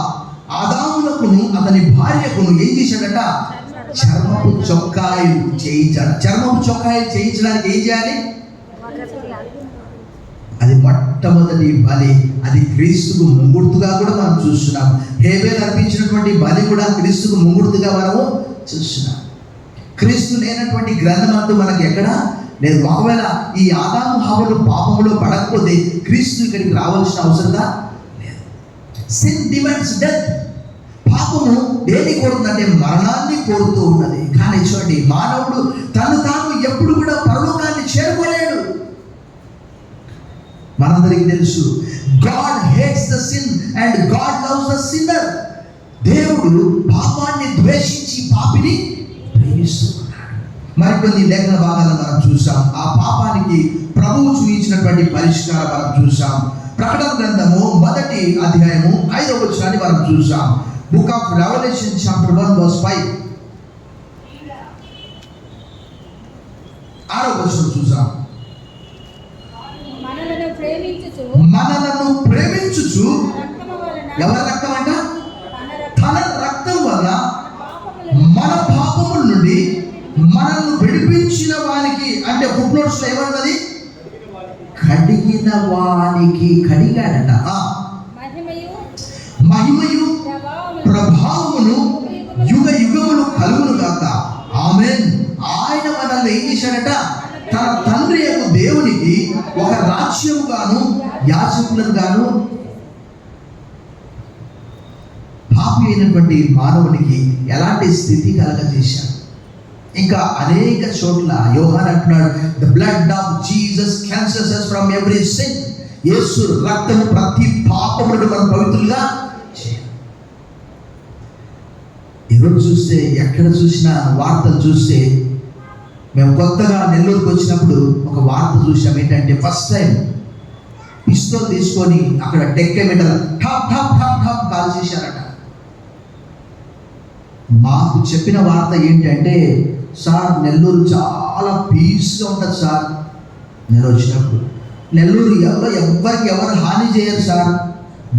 ఆదామునకును అతని భార్యకును ఏం చేశాడట? చర్మపు చొక్కాయలు చేయించాడు. చర్మపు చొక్కాయలు చేయించడానికి ఏం చేయాలి? అది మొట్టమొదటి బలి. అది క్రీస్తుకు ముంగుర్తుగా కూడా మనం చూస్తున్నాం. హేబేలు అర్పించినటువంటి బలి కూడా క్రీస్తుకు ముంగుర్తుగా మనము చూస్తున్నాం. క్రీస్తు లేనటువంటి గ్రంథం అంటూ మనకి ఎక్కడా లేదు. ఒకవేళ ఈ ఆదాము హవ్వలు పాపములో పడకపోతే క్రీస్తు ఇక్కడికి రావాల్సిన అవసరంగా లేదు. Sin demands death. పాపము దేన్ని కోరుతుందంటే మరణాన్ని కోరుతూ ఉన్నది. కానీ చూడండి, మానవుడు తను తాను ఎప్పుడు కూడా పరలోకాన్ని చేరుకోలేడు. మనందరికీ తెలుసు God hates the sin and God loves the sinner. దేవుడు పాపాన్ని ద్వేషించి పాపిని ప్రేమిస్తున్నాడు. మరికొన్ని లేఖన భాగాలను మనం చూసాం. ఆ పాపానికి ప్రభువు చూపించినటువంటి పరిష్కారం మనం చూసాం. ప్రకటన గ్రంథము 1వ అధ్యాయము 5వ వచనాన్ని మనం చూసాం. Book of Revelation chapter 1 verse 5 6వ వచనం చూసాం. మనలను ప్రేమించుచు ఎవరి రక్తం అంట? తన రక్తం వల్ల మన పాపముల నుండి మనల్ని విడిపించిన వానికి, అంటే ఫుట్ నోట్స్ లో ఏమన్నది? కడిగిన వానికి కడిగాడట. మహిమయు ప్రభావమును యుగ యుగములు కలుగును గాక. ఆమేన్. ఆయన మనల్ని ఏం చేశాడట? తన తండ్రి యొక్క దేవునికి ఒక రాజ్యము గాను యాజకులను గాను పాపి అయినటువంటి మానవునికి ఎలాంటి స్థితి కలగజేశాడు. ఇంకా అనేక చోట్ల యోహాను అంటున్నాడు, the blood of Jesus cleanses us from every sin. యేసు రక్తము ప్రతి పాపము నుండి మనం పవిత్రులుగా చేయాలి. ఈరోజు చూస్తే ఎక్కడ చూసినా వార్తలు చూస్తే, మేము కొత్తగా నెల్లూరుకి వచ్చినప్పుడు ఒక వార్త చూసాం. ఏంటంటే ఫస్ట్ టైం పిస్తోల్ తీసుకొని అక్కడ టెక్కేమీటర్ ఠాప్ ఠాప్ ఠాప్ ఠాప్ కాల్ చేశారట. మాకు చెప్పిన వార్త ఏంటంటే, సార్ నెల్లూరు చాలా పీస్గా ఉంటుంది సార్. నేను వచ్చినప్పుడు నెల్లూరు ఎవ్వరికి ఎవరు హాని చేయరు సార్.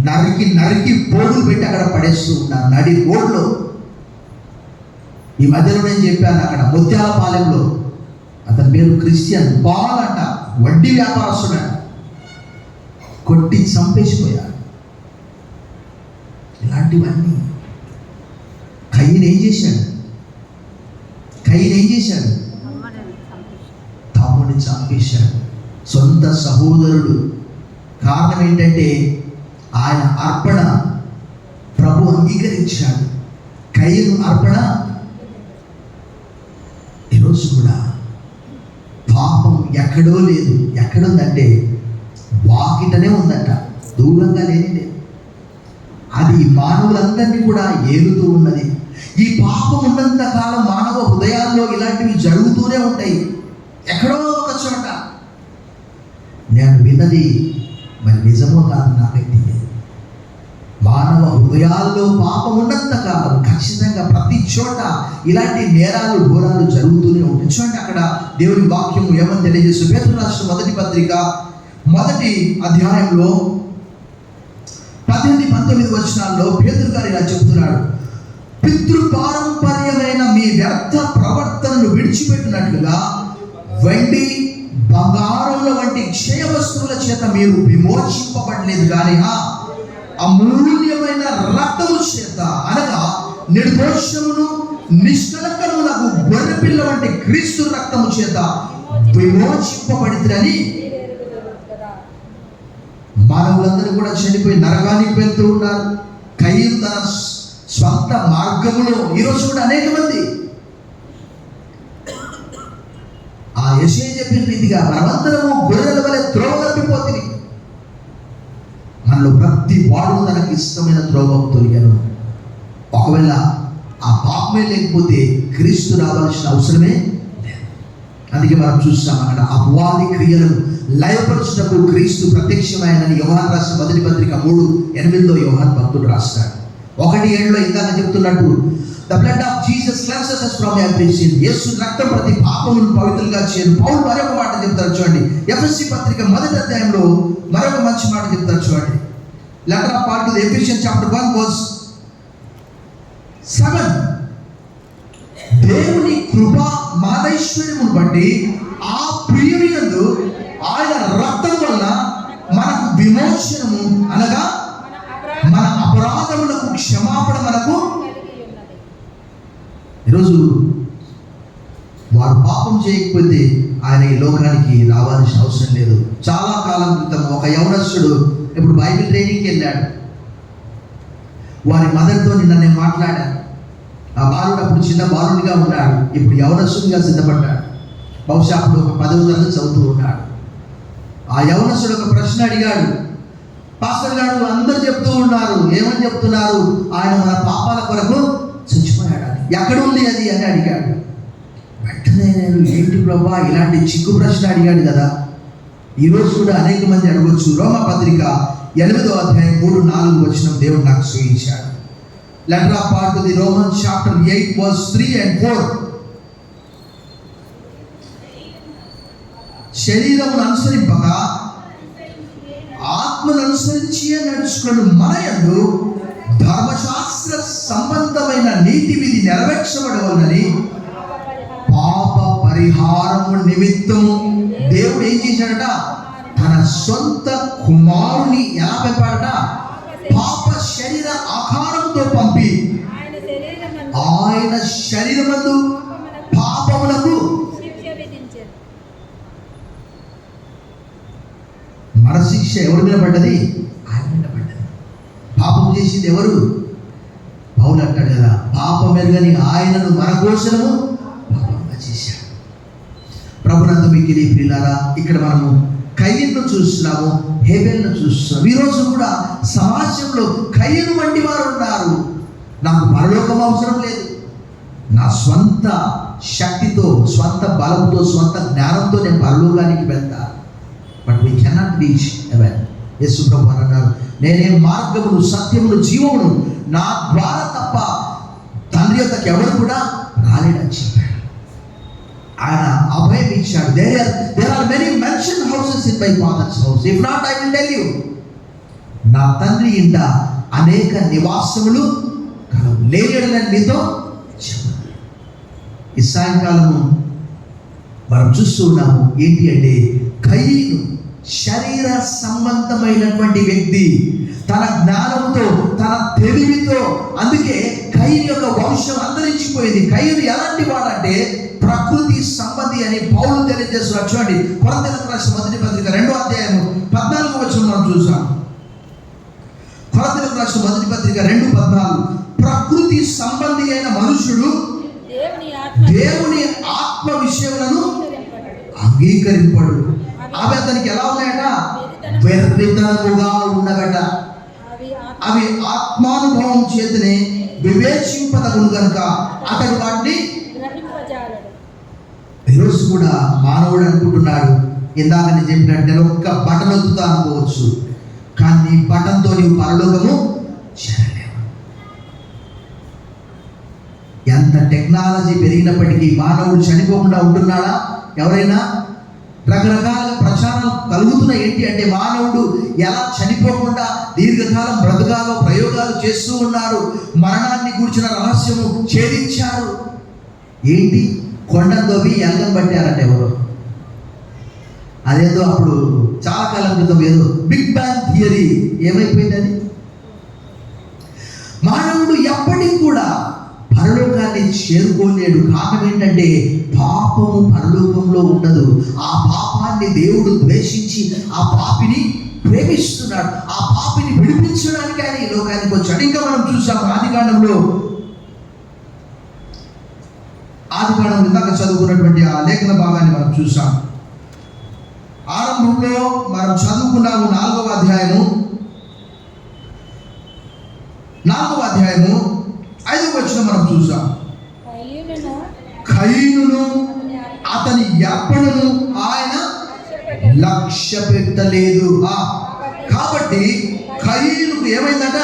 నరికి నరికి పోగులు పెట్టి అక్కడ పడేస్తూ ఉన్నారు నడి రోడ్లో. ఈ మధ్యలో నేను చెప్పాను, అక్కడ ముత్యాలపాలెంలో అతని పేరు క్రిస్టియన్ పాల్ అంట, వడ్డీ వ్యాపారస్తుడు అంట, కొట్టి చంపేసిపోయారు. ఇలాంటివన్నీ కయ్యను ఏం చేశాడు? తమ్ముడిని చంపేశాడు, సొంత సహోదరుడు. కారణం ఏంటంటే ఆయన అర్పణ ప్రభు అంగీకరించాడు. కయ్యను అర్పణ. ఈరోజు కూడా పాపం ఎక్కడో లేదు. ఎక్కడుందంటే వాకిటనే ఉందట, దూరంగా లేని. అది మానవులందరినీ కూడా ఏలుతూ ఉన్నది. ఈ పాపం ఉన్నంత కాలం మానవ హృదయాల్లో ఇలాంటివి జరుగుతూనే ఉంటాయి. ఎక్కడో ఒక చోట. నేను విన్నది మరి నిజమో కాదు నాకైతే తెలియదు. మానవ హృదయాల్లో పాపం ఉన్నంత కాలం ఖచ్చితంగా ప్రతి చోట ఇలాంటి నేరాలు ఘోరాలు జరుగుతూనే ఉంటాయి. చూడండి అక్కడ దేవుని వాక్యం ఏమని తెలియజేస్తూ పేతురు రాసిన మొదటి పత్రిక 1వ అధ్యాయంలో 18-19 వచనాల్లో పేతురు గారు ఇలా చెప్తున్నాడు. పితృపారంపర్యమైన మీ వ్యర్థ ప్రవర్తనను విడిచిపెట్టినట్లుగా వెండి బంగారముల వంటి క్షయ వస్తువుల చేత మీరు విమోచింపబడలేదు కానీ అమూల్యమైన రక్తము చేత అనగా నిర్దోషమును నిష్కలంకమునకు గొర్రెపిల్ల వంటి క్రీస్తు రక్తము చేత విమోచింపబడితేని మానవులందరూ కూడా చనిపోయి నరకానికి వెళ్తూ ఉన్నారు. కయీను తన స్వంత మార్గములో ఈరోజు కూడా అనేక మంది ఆ యెషయా చెప్పిన రీతిగా మనమందరము గొర్రెల వలె త్రోవ తప్పిపోతుంది. మనలో ప్రతి వాడు తనకి ఇష్టమైన త్రోవకు తొలిగాను. ఒకవేళ ఆ పాపమే లేకపోతే క్రీస్తు రావాల్సిన అవసరమే లేదు. అందుకే మనం చూస్తాం అక్కడ అపవాది క్రియలను లయపరచుటకు క్రీస్తు ప్రత్యక్షమైనని యోహాను రాసిన మొదటి పత్రిక 3:8 యోహాను భక్తుడు రాస్తాడు. 1:7 ఇందాక చెప్తున్నట్టు the blood of Jesus cleanses us from every sin. యేసు రక్తం ప్రతి పాపమును పవిత్రంగా చేయను. పౌలు మరొక మాట చెప్తారు చూడండి. ఎఫెసీ పత్రిక 1వ అధ్యాయంలో మరొక మంచి మాట చెప్తారు చూడండి. Letter of Paul to the Ephesians chapter 1:7 దేవుని కృప మహదైశ్వర్యమును బట్టి ఆ ప్రియునియందు ఆయన రక్తం వలన మనకు విమోచనము అనగా మన అపరాధములకు క్షమాపణ మనకు. ఈరోజు వారు పాపం చేయకపోతే ఆయన ఈ లోకానికి రావాల్సిన అవసరం లేదు. చాలా కాలం క్రితం ఒక యవనస్తుడు ఇప్పుడు బైబిల్ ట్రైనింగ్కి వెళ్ళాడు. వారి మదర్తో నిన్న నేను మాట్లాడాను. ఆ బాలుడు అప్పుడు చిన్న బాలుడిగా ఉన్నాడు, ఇప్పుడు యవనస్తుడిగా సిద్ధపడ్డాడు. బహుశా అప్పుడు ఒక 10వ తరగతి చదువుతూ ఉన్నాడు. ఆ యవనస్తుడు ఒక ప్రశ్న అడిగాడు. పాస్టర్ గారు అందరూ చెప్తూ ఉన్నారు, ఏమని చెప్తున్నారు? ఆయన మన పాపాల కొరకు చచ్చిపోయాడు. ఎక్కడ ఉంది అది అని అడిగాడు. వెంటనే నేను ఏంటి ప్రభా ఇలాంటి చిక్కు ప్రశ్న అడిగాడు కదా. ఈరోజు కూడా అనేక మంది అడగొచ్చు. రోమా పత్రిక 8వ అధ్యాయం 3-4 వచనం దేవుడు నాకు చూపించాడు. Letter of Paul to the Romans chapter 8:3-4 శరీరమును అనుసరింపక ఆత్మను అనుసరించి నడుచుకున్న మన యందు ధర్మశాస్త్ర సంబంధమైన నీతి విధి నెరవేర్చబడవలనని పాప పరిహారము నిమిత్తము దేవుడు ఏం చేశాడట? తన సొంత కుమారుని ఎలా పంపాడట? పాప శరీర ఆకారంతో పంపి ఆయన శరీరమందు పాపములకు మరశిక్ష ఎవరి మీద పడ్డది? ఆయన మీద పడ్డది. పాపం చేసింది ఎవరు? పౌలు అంటాడు కదా, పాపం ఎరుగని ఆయనను మన కోసము పాపంగా చేశాడు. ప్రభునందు మిక్కిలి ప్రియులారా, ఇక్కడ మనము కయీనును చూస్తున్నాము, హేబెల్ను చూస్తున్నాము. ఈరోజు కూడా సమాజంలో కయీను వంటి వారు ఉన్నారు. నాకు పరలోకం అవసరం లేదు, నా స్వంత శక్తితో, స్వంత బలంతో, స్వంత జ్ఞానంతో నేను పరలోకానికి వెళ్తాను. But we cannot reach heaven. యేసు ప్రభువు అన్నారు, నేనే మార్గమును, సత్యమును, జీవమును, నా ద్వారా తప్ప తండ్రి యొద్దకు ఎవరు కూడా రాలేడని చెప్పాడు. ఆయన అభయం ఇచ్చాడు. There are many mansion houses in my father's house. If not, I will tell you. నా తండ్రి ఇంట అనేక నివాసములు కలవు, లేనియడలని మీతో చెప్పాను. ఈ సాయంకాలము మనం చూస్తూ ఉన్నాము ఏంటి అంటే, కయీను శరీర సంబంధమైనటువంటి వ్యక్తి, తన జ్ఞానంతో, తన తెలివితో, అందుకే కయీను యొక్క వంశం అంతరించిపోయింది. కయీను ఎలాంటి వాడంటే ప్రకృతి సంబంధి అని పౌలు తెలియజేస్తున్నారు. చూడండి, కొరింథీయులకు రాసిన మొదటి పత్రిక 2వ అధ్యాయం 14వ వచనం మనం చూసాం. కొరింథీయులకు రాసిన మొదటి పత్రిక 2:14 ప్రకృతి సంబంధి అయిన మనుషుడు దేవుని ఆత్మ విషయములను అంగీకరింపడు. అవి అతనికి ఎలా ఉన్నాయట? వెర్రితనముగా ఉన్నవట. అవి ఆత్మానుభవం చేతనే వివేచింపదగును కనుక అతడు వాటిని. ఈరోజు కూడా మానవుడు అనుకుంటున్నాడు, ఇందాక నేను చెప్పినట్టు నేను ఒక్క బటన్ వత్తుతా అనుకోవచ్చు, కానీ నీ బటన్తో నీవు పరలోకము చేరలేవు. ఎంత టెక్నాలజీ పెరిగినప్పటికీ మానవుడు చనిపోకుండా ఉంటున్నాడా? ఎవరైనా రకరకాల ప్రచారాలు కలుగుతున్నాయి. ఏంటి అంటే మానవుడు ఎలా చనిపోకుండా దీర్ఘకాలం బ్రతకాలో ప్రయోగాలు చేస్తూ ఉన్నారు. మరణాన్ని కూర్చిన రహస్యము ఛేదించారు. ఏంటి? కొండను తవ్వి ఎలకం పట్టారంట ఎవరు. అదేదో అప్పుడు చాలా కాలం క్రితం ఏదో బిగ్ బ్యాంగ్ థియరీ ఏమైపోయింది అది. మానవుడు ఎప్పటికి కూడా పరలోకాన్ని చేరుకోలేడు. కారణం ఏంటంటే పాపము పరలోకంలో ఉండదు. ఆ పాపాన్ని దేవుడు ద్వేషించి ఆ పాపిని ప్రేమిస్తున్నాడు. ఆ పాపిని విడిపించడానికి ఆయన ఈ లోకానికి వచ్చాడు. ఇంకా మనం చూసాం ఆదికాండంలో ఇందాక చదువుకున్నటువంటి ఆ లేఖన భాగాన్ని మనం చూసాం. ఆరంభంలో మనం చదువుకున్నాము 4వ అధ్యాయము 5వ వచనం మనం చూసాం. కయీనును అతని అర్పణను ఆయన లక్ష్య పెట్టలేదు. కాబట్టి కయీనుకు ఏమైందట?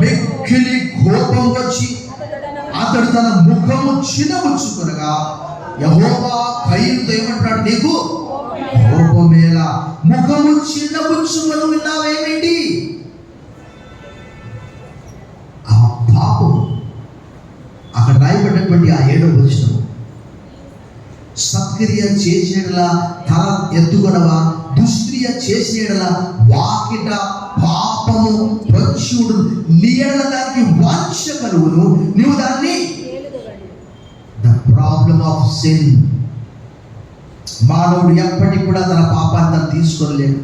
మిక్కిలి కోపం వచ్చి అతడు తన ముఖము చిన్నబుచ్చుకొనగా యెహోవా కయీనుతో ఏమంటాడు? నీకు కోపమేలా, ముఖము చిన్నబుచ్చుకొని విన్నావేమిటి? ఆ పాపం అక్కడ రాయబడినటువంటి ఆ 7వ వచనం, సత్క్రియ చేసేలా తల ఎత్తుకొనవా, దుష్క్రియ చేసేలా వాకిట పాపము ప్రచుడు, నీ ఎడల దానికి వాంఛ కలుగును, నీవు దాన్ని. The problem of sin. మానవుడు ఎప్పటికి కూడా తన పాపాన్ని తను తీసుకోలేడు.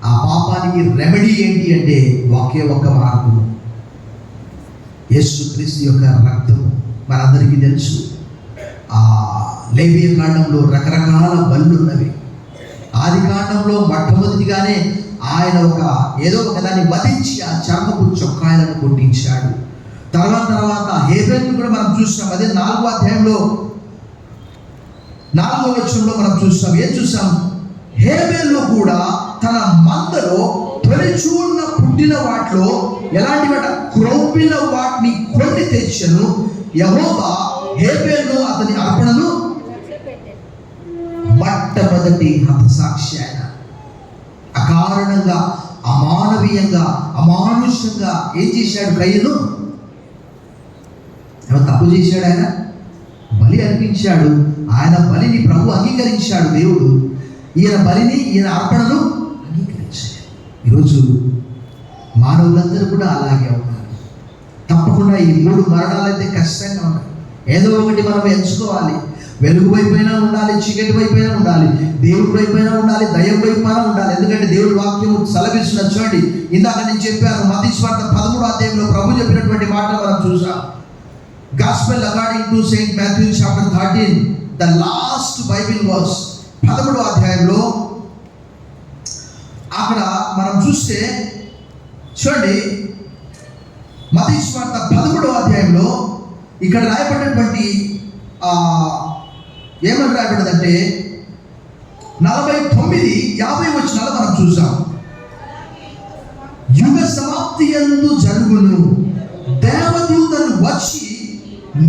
ఆ పాపానికి రెమెడీ ఏంటి అంటే ఒకే ఒక్క మార్గము, యేసుక్రీస్తు యొక్క రక్తము. మనందరికీ తెలుసు ఆ లేవియ కాండంలో రకరకాల బలులు ఉన్నవి. ఆది కాండంలో మొట్టమొదటిగానే ఆయన ఏదో ఒక దాన్ని వధించి ఆ చర్మపు చొక్కాయలను కొట్టించాడు. తర్వాత హేబెల్ను కూడా మనం చూస్తాం. అదే 4వ అధ్యాయంలో 4వ వచనంలో మనం చూస్తాం. ఏం చూస్తాం? హేబెలు కూడా తన మందలో తొలిచూన్న పుట్టిన వాటిలో ఎలాంటి వాట క్రొవ్విన వాటిని కొన్ని తెచ్చను. యెహోవా హేబెలును అతని అర్పణను మొట్టమొదటి హతసాక్షి ఆయన. అకారణంగా అమానవీయంగా అమానుషంగా ఏం చేశాడు? కయీను తప్పు చేశాడు. ఆయన బలి అర్పించాడు. ఆయన బలిని ప్రభు అంగీకరించాడు. దేవుడు ఈయన బలిని, ఈయన అర్పణను అంగీకరించాడు. ఈరోజు మానవులందరూ కూడా అలాగే ఉన్నారు. తప్పకుండా ఈ 3 మరణాలు అయితే కష్టంగా ఉన్నాయి. ఏదో ఒకటి మనం ఎంచుకోవాలి. వెలుగు వైపైనా ఉండాలి, చీకటి వైపైనా ఉండాలి, దేవుడి వైపైనా ఉండాలి, దయ్యం వైపైనా ఉండాలి. ఎందుకంటే దేవుడి వాక్యము సెలవిస్తున్నది. చూడండి, ఇందాక నేను చెప్పాను, మత్తయి సువార్త 13వ అధ్యాయంలో ప్రభు చెప్పినటువంటి మాట మనం చూసాం. Gospel according to Saint Matthew chapter 13, the last Bible verse. 13వ అధ్యాయంలో అక్కడ మనం చూస్తే చూడండి, మత్తయి సువార్త 13వ అధ్యాయంలో ఇక్కడ రాయబడినటువంటి ఏమని రాయబడ్డదంటే 49-50 వచనాలు మనం చూసాం. యుగ సమాప్తి యందు జరుగును, దేవదూతలు వచ్చి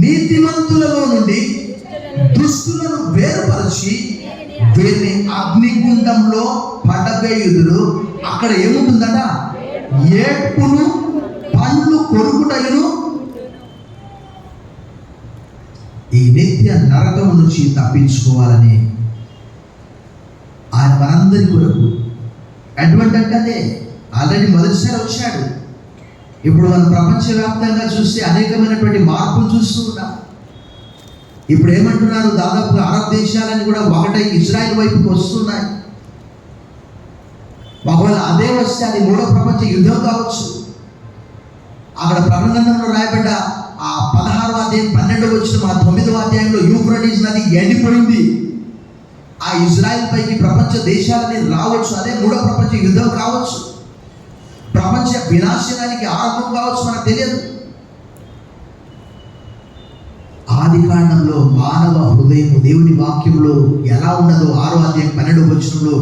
నీతిమంతులలో నుండి దుష్టులను వేరుపరిచి వీరిని అగ్నిగుండంలో పడవేయుదురు. అక్కడ ఏముంటుందట? ఏడ్పును పండ్లు కొరుకుటయును. ఈ నిత్య నరకము నుంచి తప్పించుకోవాలని ఆయన మనందరి కొరకు అడ్వంట్ అంటే ఆల్రెడీ మొదటిసారి వచ్చాడు. ఇప్పుడు మనం ప్రపంచవ్యాప్తంగా చూస్తే అనేకమైనటువంటి మార్పులు చూస్తూ ఉన్నాం. ఇప్పుడు ఏమంటున్నారు? దాదాపుగా అరబ్ దేశాలని కూడా ఒకటై ఇజ్రాయిల్ వైపుకి వస్తున్నాయి. ఒకవేళ అదే వస్తే అది 3వ ప్రపంచ యుద్ధం కావచ్చు. అక్కడ ప్రకటనలో రాయబడ్డ ఆ 16వ అధ్యాయం 12వ వచనం, ఆ 9వ అధ్యాయంలో యూఫ్రటీస్ నది ఎండిపోయింది. ఆ ఇజ్రాయిల్ పైకి ప్రపంచ దేశాలని రావచ్చు. అదే 3వ ప్రపంచ యుద్ధం కావచ్చు. ప్రపంచ వినాశనానికి ఆరంభం కావచ్చు, మనకు తెలియదు. ఆది కాండంలో మానవ హృదయం దేవుని వాక్యంలో ఎలా ఉన్నదో 6వ అధ్యాయం 12వ వచనంలో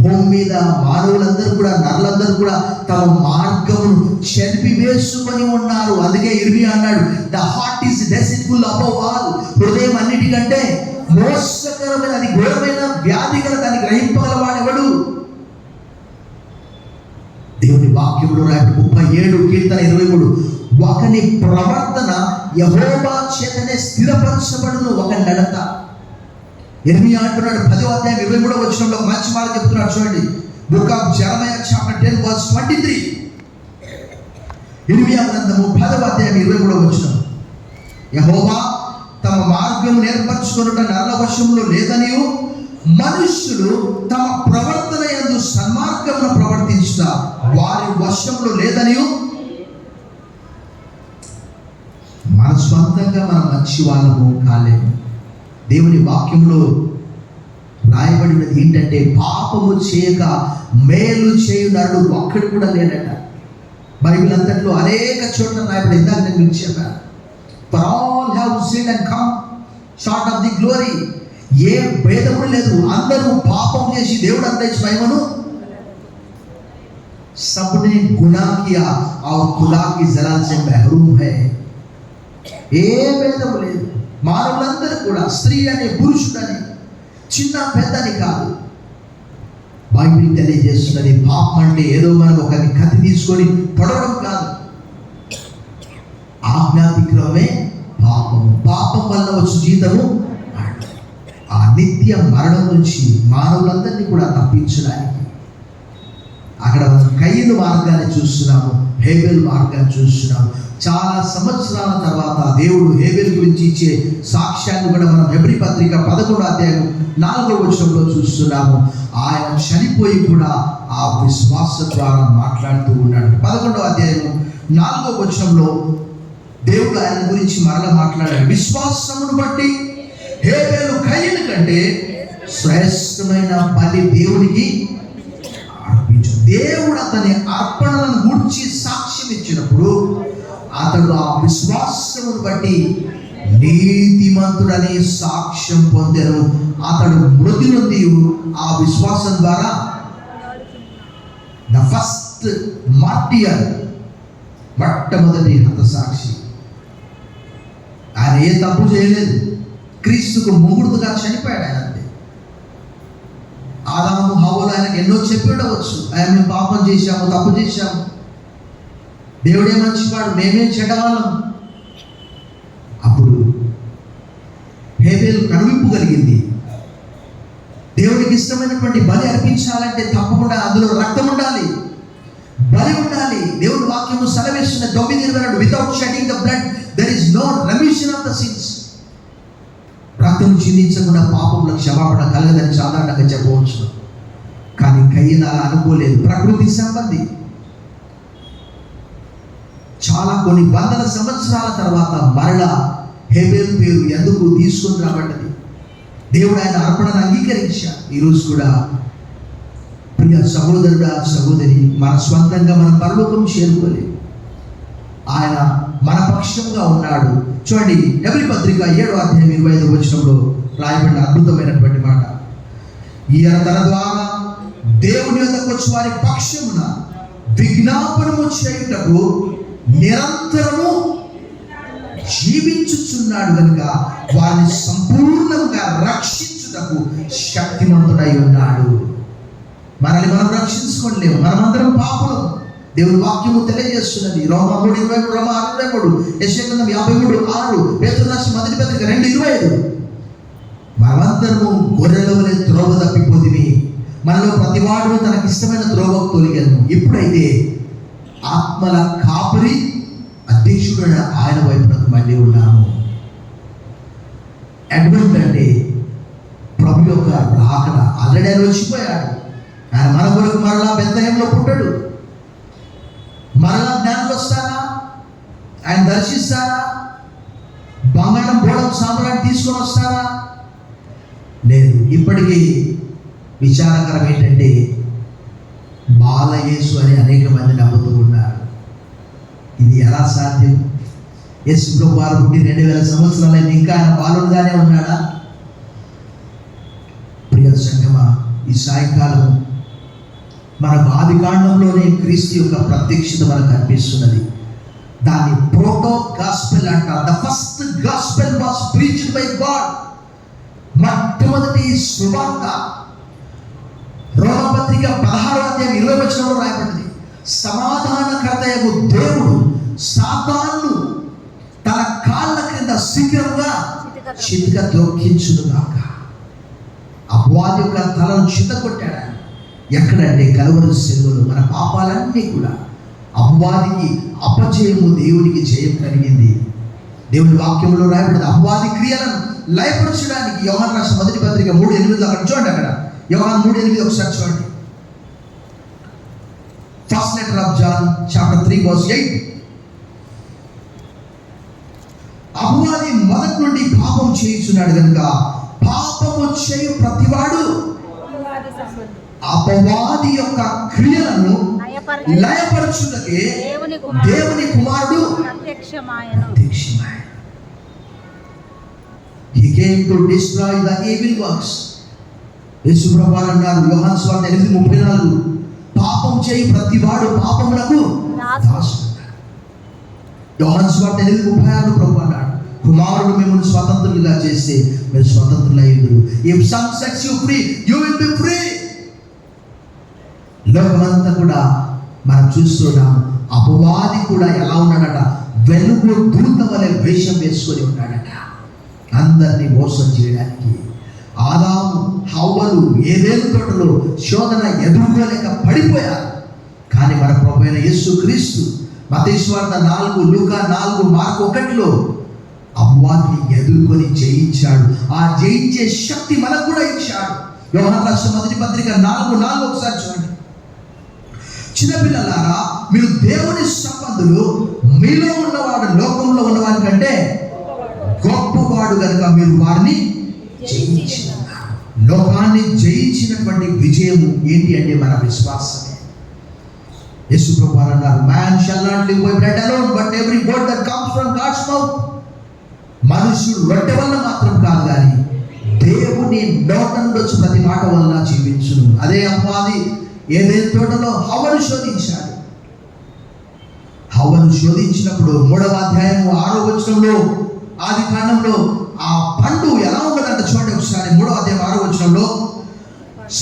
భూమి మీద మానవులందరూ కూడా నరులందరూ కూడా తమ మార్గమును చెరిపివేసుకొని ఉన్నారు. అందుకే ఇర్మియా అన్నాడు, the heart is deceitful above all. హృదయం అన్నిటికంటే మోసకరమైన, అది ఘోరమైన వ్యాధి గల, దాన్ని గ్రహింపగలవాడెవడు? దేవుని వాక్యంలో రాయబడి 37 కీర్తన 23, ఒకని ప్రవర్తన యెహోవా చేతనే స్థిరపరచబడును, ఒక నడత. ఇర్మియా అంటున్నాడు 10వ అధ్యాయం 23వ వచనంలో మంచి మాట చెప్తున్నాడు చూడండి. Book of Jeremiah chapter 10 verse 23. ఇర్మియా గ్రంథము 10వ అధ్యాయం 23వ వచనం, యెహోవా తమ మార్గం నేర్పరచుకొనుట నరుల వశంలో లేదనియు మనుష్యులు తమ ప్రవర్తన యందు సన్మార్గమును ప్రవర్తించుట వారి వశంలో లేదనియు. మన స్వంతంగా మనం మంచి వాళ్ళము కాలేము. దేవుని వాక్యంలో రాయబడినది ఏంటంటే, పాపము చేయక మేలు చేయు నరుడు ఒక్కడు కూడా లేడట. బైబిల్ అంతట్లో అనేక చోట్ల రాయబడి, ఇందాక నేను మీకు చెప్పాను, for all have sinned and come short of the glory. ఏ భేదము లేదు, అందరూ పాపం చేసి దేవుడు అందరి మహిమను सबने गुनाह किया और खुदा की जलाल से महरूम है. ఏ భేదము లేదు, మానవులందరూ కూడా, స్త్రీ అని పురుషుడని, చిన్న పెద్దని కాదు. బైబిల్ తెలియజేస్తున్నది, పాపం అంటే ఏదో మనం ఒకరిని కత్తి తీసుకొని పొడవడం కాదు. ఆజ్ఞాతిక్రమే పాపము. పాపం వల్ల వచ్చే జీతము ఆ నిత్య మరణం నుంచి మానవులందరినీ కూడా తప్పించడానికి. అక్కడ మనం కయీను మార్గాన్ని చూస్తున్నాము, హేబెల్ మార్గాన్ని చూస్తున్నాము. చాలా సంవత్సరాల తర్వాత దేవుడు హేబెల్ గురించి ఇచ్చే సాక్ష్యాన్ని కూడా మనం హెబ్రీ పత్రిక 11వ అధ్యాయం 4వ వచనంలో చూస్తున్నాము. ఆయన చనిపోయి కూడా ఆ విశ్వాస ద్వారా మాట్లాడుతూ ఉన్నాడు. 11వ అధ్యాయం 4వ వచనంలో దేవుడు ఆయన గురించి మరలా మాట్లాడాడు. విశ్వాసమును బట్టి హేబెలు కయీను కంటే శ్రేష్టమైన బలి దేవునికి అర్పించు. దేవుడు అతని అర్పణలను గురించి సాక్ష్యం ఇచ్చినప్పుడు అతడు ఆ విశ్వాసమును బట్టి నీతిమంతుడని సాక్ష్యం పొందెను. అతడు మృతి నొంది ఆ విశ్వాసం ద్వారా ద ఫస్ట్ మార్టియర్, మొట్టమొదటి హతసాక్షి. ఆయన ఏ తప్పు చేయలేదు, క్రీస్తుకు ముగుడుగా చనిపోయాడు. ఆయన అంతే. ఆదాము హవ్వలు ఆయనకు ఎన్నో చెప్పి ఉండవచ్చు, ఆయన మేము పాపం చేశాము, తప్పు చేశాము, దేవుడే మంచివాడు, మేమేం చెడ్డవాళ్ళం. అప్పుడు హేబెలు కనువిప్పు కలిగింది. దేవుడికి ఇష్టమైనటువంటి బలి అర్పించాలంటే తప్పకుండా అందులో రక్తం ఉండాలి, బలి ఉండాలి. దేవుడి వాక్యము సెలవిస్తున్న 9:22, without shedding the blood there is no remission of the sins. రక్తం చిందించకుండా పాపంలో క్షమాపణ కలగదని సాధారణంగా చెప్పవచ్చు. కానీ కయీను అలా అనుకోలేదు. ప్రకృతి సంబంధి. చాలా కొన్ని వందల సంవత్సరాల తర్వాత మరలా హేబెల్ పేరు ఎందుకు తీసుకొని రాబడ్డది? దేవుడు ఆయన అర్పణను అంగీకరించాడు. ఈరోజు కూడా ప్రియ సహోదరుడా, సహోదరి, మన స్వంతంగా మన పరలోకం చేరుకోలేదు. ఆయన మన పక్షంగా ఉన్నాడు. చూడండి, హెబ్రీ పత్రిక 7వ అధ్యాయం 25వ వచనంలో రాయబడిన అద్భుతమైనటువంటి మాట, ఈయన తన ద్వారా దేవుని యొద్దకు వచ్చి వారి పక్షమున విజ్ఞాపనము చేయుటకు నిరంతరము జీవించుచున్నాడు కనుక వారిని సంపూర్ణంగా రక్షించుటకు శక్తిమంతుడై ఉన్నాడు. మనల్ని మనం రక్షించుకోలేము, మనమందరం పాపులం. దేవుని వాక్యము తెలియజేస్తున్నది. రోమా 3:23, రోమా 6:23, యెషయా గ్రంథం 53:6, పేతురు రాసిన మొదటి పత్రిక 2:25. మనమందరము గొర్రెల వలె త్రోవ తప్పిపోతిమి, మనలో ప్రతివాడు తనకి ఇష్టమైన త్రోవకు తొలిగాను. ఇప్పుడైతే ఆత్మల కాపరి అధ్యక్షుడైన ఆయన వైపునకు మళ్ళీ ఉన్నాము. అడ్వెంట్ అంటే ప్రభు యొక్క రాకడ. ఆల్రెడీ ఆయన వచ్చిపోయాడు. ఆయన మన కొరకు మరలా బెత్లెహేంలో పుట్టాడు. మరలా జ్ఞానులు వస్తారా? ఆయన దర్శిస్తారా? బంగారం బోళం సామ్రాన్ని తీసుకొని వస్తారా? లేదు. ఇప్పటికీ విచారకరం ఏంటంటే బాలయేసు అని అనేక మంది నమ్ముతూ ఉన్నారు. ఇది ఎలా సాధ్యం? యేసు ప్రభు వారు పుట్టి 2000 సంవత్సరాలైంది, ఇంకా ఆయన బాలుడుగానే ఉన్నాడా? ప్రియ సంగమా, ఈ సాయంకాలం మన ఆది కాండంలోనే క్రీస్తు యొక్క ప్రత్యక్షత మనకు కనిపిస్తున్నది. దాన్ని ప్రోటో గాస్పెల్ అంటారు. The first gospel was preached by God. మొట్టమొదటి సువార్త రోమపత్రిక 16వ అధ్యాయం 20వ వచనంలో రాయబడింది. సమాధానకర్తయగు దేవుడు సాతాను తన కాళ్ళ క్రింద శీఘ్రంగా చితక దొక్కించునుగాక. అపవాది యొక్క తలను చిత కొట్టాడు. ఎక్కడంటే కలువరి శిలువలో మన పాపాలన్నీ కూడా అపవాదికి అపజయము, దేవునికి జయం కలిగింది. దేవుని వాక్యంలో రాయబడింది అపవాది క్రియలను లయపరచడానికి. యోహాను రాసిన మొదటి పత్రిక 3:8 అక్కడ చూడండి. అక్కడ యోహాను 3:8 ఒకసారి చూడండి. First letter of John chapter 3 verse 8. అపవాది మొదటి నుండి పాపం చేయించున్నాడు కనుక పాపము చేయు ప్రతివాడు అపవాది యొక్క క్రియలను లయపరచుటకే దేవుని కుమారుడు ప్రత్యక్షమాయెను. He came to destroy the evil works. యేసు ప్రభువు అన్నారు యోహాను సువార్త 8:34, పాపం చేయి ప్రతివాడు పాపములకు దాసుడు. యోహాను సువార్త 8:36 ప్రభువు అన్నాడు, కుమారుడు మిమ్మల్ని స్వతంత్రులుగా చేస్తే మీరు స్వతంత్రులయ్యుదురు. If son sets you free, you will be free. లోకమంతా కూడా మనం చూస్తున్నాం. అపవాది కూడా ఎలా ఉన్నాడట? వెలుగు దూత వలె వేషం వేసుకొని ఉన్నాడట, అందరినీ మోసం చేయడానికి. ఆదాము హవ్వలు ఏదేను తోటలో శోధన ఎదుర్కోలేక పడిపోయారు. కానీ మన ప్రభువైన యేసు క్రీస్తు మత్తయి సువార్త 4, లూకా 4, మార్కు 1లో అపవాదిని ఎదుర్కొని జయించాడు. ఆ జయించే శక్తి మనకు కూడా ఇచ్చాడు. యోహాను రాసిన మొదటి పత్రిక 4:4 ఒకసారి చూడండి. చిన్నపిల్లలారా, మీరు దేవుని సంబంధులు, మీలో ఉన్నవాడు లోకంలో ఉన్నవాడి కంటే గొప్పవాడు కనుక మీరు వారిని జయించిన. లోకాన్ని జయించినటువంటి విజయము ఏంటి అంటే మన విశ్వాసమే. యేసు ప్రభువు అన్నారు, man shall not live by bread alone but every word that comes from God's mouth. మనుషుడు రొట్టె వల్ల మాత్రం కాదు కానీ దేవుని నోట నుండి వచ్చి ప్రతి మాట వల్ల జీవించును. అదే అపవాది ఏదైనా తోటలో హవ్వను శోధించాడు. హవ్వను శోధించినప్పుడు 3వ అధ్యాయం 6వ వచనంలో ఆది కాండంలో ఆ పండు ఎలా ఉండదంట చూడండి ఒకసారి. 3వ అధ్యాయం 6వ వచనంలో,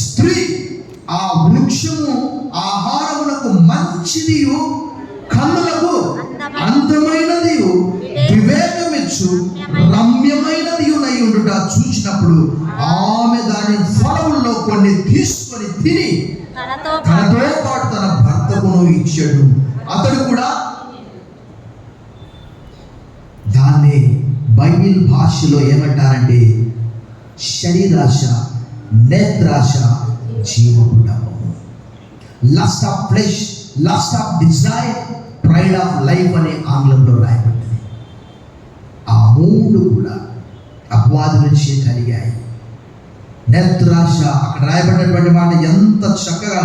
స్త్రీ ఆ వృక్షము ఆహారములకు మంచిదియు కన్నులకు అందమైనది వివేకమిచ్చు రమ్యమైనది ఉండుట చూసినప్పుడు ఆమె దాని ఫలముల్లో కొన్ని తీసుకొని తిని తనతో పాటు తన భర్తకును ఇచ్చాడు. అతడు కూడా దాన్ని బైబిల్ భాషలో ఏమంటారంటే శరీరాశ, నేత్రాశ, జీవపుటము. Lust of flesh, lust of desire, pride of life అనే ఆంగ్లంలో రాయబడింది. ఆ 3 కూడా అపవాది నుంచి కలిగాయి. నేత్రాశ, అక్కడ రాయబడినటువంటి మాట ఎంత చక్కగా,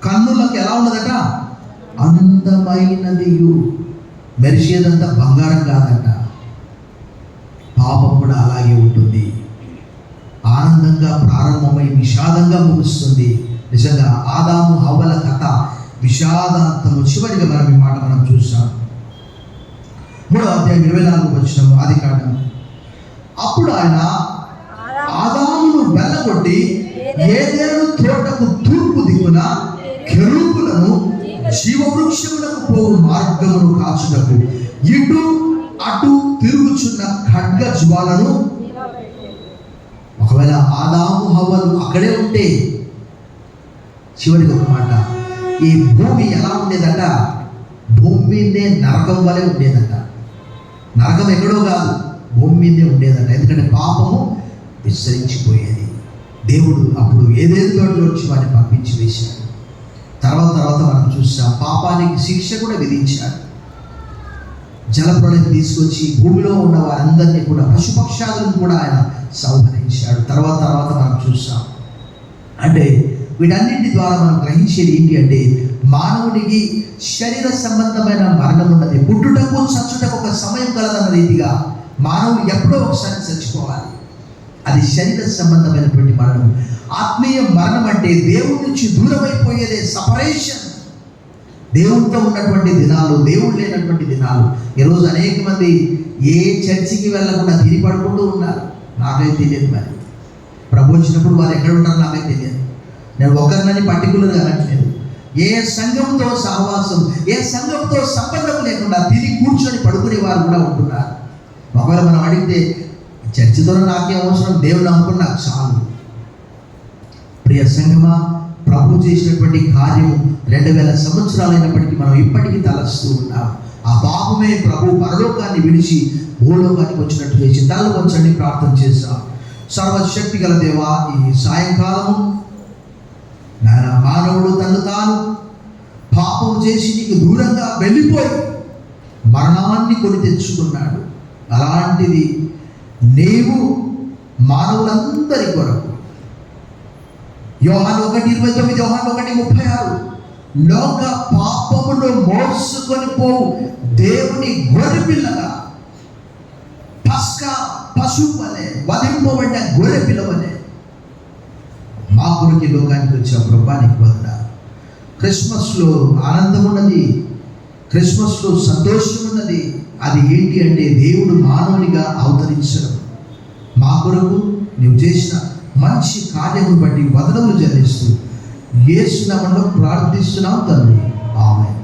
కన్నులకు ఎలా ఉన్నదట? అందమైనదియు. మెరిసేదంతా బంగారం కాదంట. పాపం కూడా అలాగే ఉంటుంది. ఆనందంగా ప్రారంభమై విషాదంగా ముగుస్తుంది. నిజంగా ఆదాము హవ్వల కథ విషాదాంతము. చివరిగా మనం ఈ మాట మనం చూసాం. 3వ అధ్యాయం 24వ వచనం ఆది కాండం. అప్పుడు ఆయన ఆదామును వెళ్ళగొట్టి ఏదెను తోటకు తూర్పు దిక్కున కెరూబులను జీవవృక్షములకు పోవు మార్గమును కాచుటకు ఇటు అటు తిరుగుచున్న ఖడ్గ జ్వాలను. ఒకవేళ ఆదాము హవ్వలు అక్కడే ఉంటే, చివరికి ఒక మాట, ఈ భూమి ఎలా ఉండేదట? భూమి మీదే నరకం వలె ఉండేదట. నరకం ఎక్కడో కాదు, భూమి మీదే ఉండేదట. ఎందుకంటే పాపము విస్తరించిపోయేది. దేవుడు అప్పుడు ఏదేదో తోటలో వచ్చి వాటిని పంపించి వేశాడు. తర్వాత మనం చూసాం, పాపానికి శిక్ష కూడా విధించాడు. జలప్రళయం తీసుకొచ్చి భూమిలో ఉన్న వారందరినీ కూడా, పశుపక్షాదులను కూడా ఆయన సంహరించాడు. తర్వాత మనం చూసాం. అంటే వీటన్నింటి ద్వారా మనం గ్రహించేది ఏంటి అంటే మానవునికి శరీర సంబంధమైన మరణం ఉన్నది. పుట్టుటకు చచ్చుటకు ఒక సమయం కలదన్న రీతిగా మానవుడు ఎప్పుడో ఒకసారి చచ్చిపోవాలి. అది శరీర సంబంధమైనటువంటి మరణం. ఆత్మీయ మరణం అంటే దేవుడి నుంచి దూరం అయిపోయేదే, సపరేషన్. దేవుడితో ఉన్నటువంటి దినాలు, దేవుడు లేనటువంటి దినాలు. ఈరోజు అనేక మంది ఏ చర్చికి వెళ్ళకుండా తిరిగి పడుకుంటూ ఉన్నారు. నాకైతే తెలియదు, మరి ప్రభు వచ్చినప్పుడు వారు ఎక్కడ ఉంటారో నాకైతే తెలియదు. నేను ఒకరినని పర్టికులర్గా అనట్లేదు. ఏ సంఘంతో సహవాసం, ఏ సంఘంతో సంబంధం లేకుండా తిరిగి కూర్చొని పడుకునే వారు కూడా ఉంటున్నారు. ఒకవేళ మనం అడిగితే చర్చితో నాకేం అవసరం, దేవుడు నమ్ముకుని నాకు చాలు. ప్రియ సంఘమా, ప్రభు చేసినటువంటి కార్యం 2000 సంవత్సరాలైనప్పటికీ మనం ఇప్పటికీ తలస్తూ ఉన్నాం. ఆ పాపమే ప్రభు పరలోకాన్ని విడిచి భూలోకానికి వచ్చినట్టు చేసి తల వంచండి, ప్రార్థన చేస్తాం. సర్వశక్తి గల దేవా, ఈ సాయంకాలము నాయన మానవుడు తను తాను పాపం చేసి నీకు దూరంగా వెళ్ళిపోయి మరణాన్ని కొని తెచ్చుకున్నాడు. అలాంటిది నీవు మానవులందరి కొరకు యోహాను 1:29, యోహాను 1:36 లోక పాపమును మోసుకొని పోవు దేవుని గొర్రెపిల్లగా, పస్కా పశువు వలె, వధింపబడ్డ గొర్రెపిల్ల వలె మా కొరకు లోకానికి వచ్చే ప్రభానికి వదన. క్రిస్మస్లో ఆనందం ఉన్నది, క్రిస్మస్లో సంతోషం ఉన్నది. అది ఏంటి అంటే దేవుడు మానవునిగా అవతరించడం. మా కొరకు నువ్వు చేసిన మంచి కార్యమును బట్టి వదనములు చెల్లిస్తూ యేసు నామములో ప్రార్థిస్తున్నాం తండ్రి. ఆమేన్.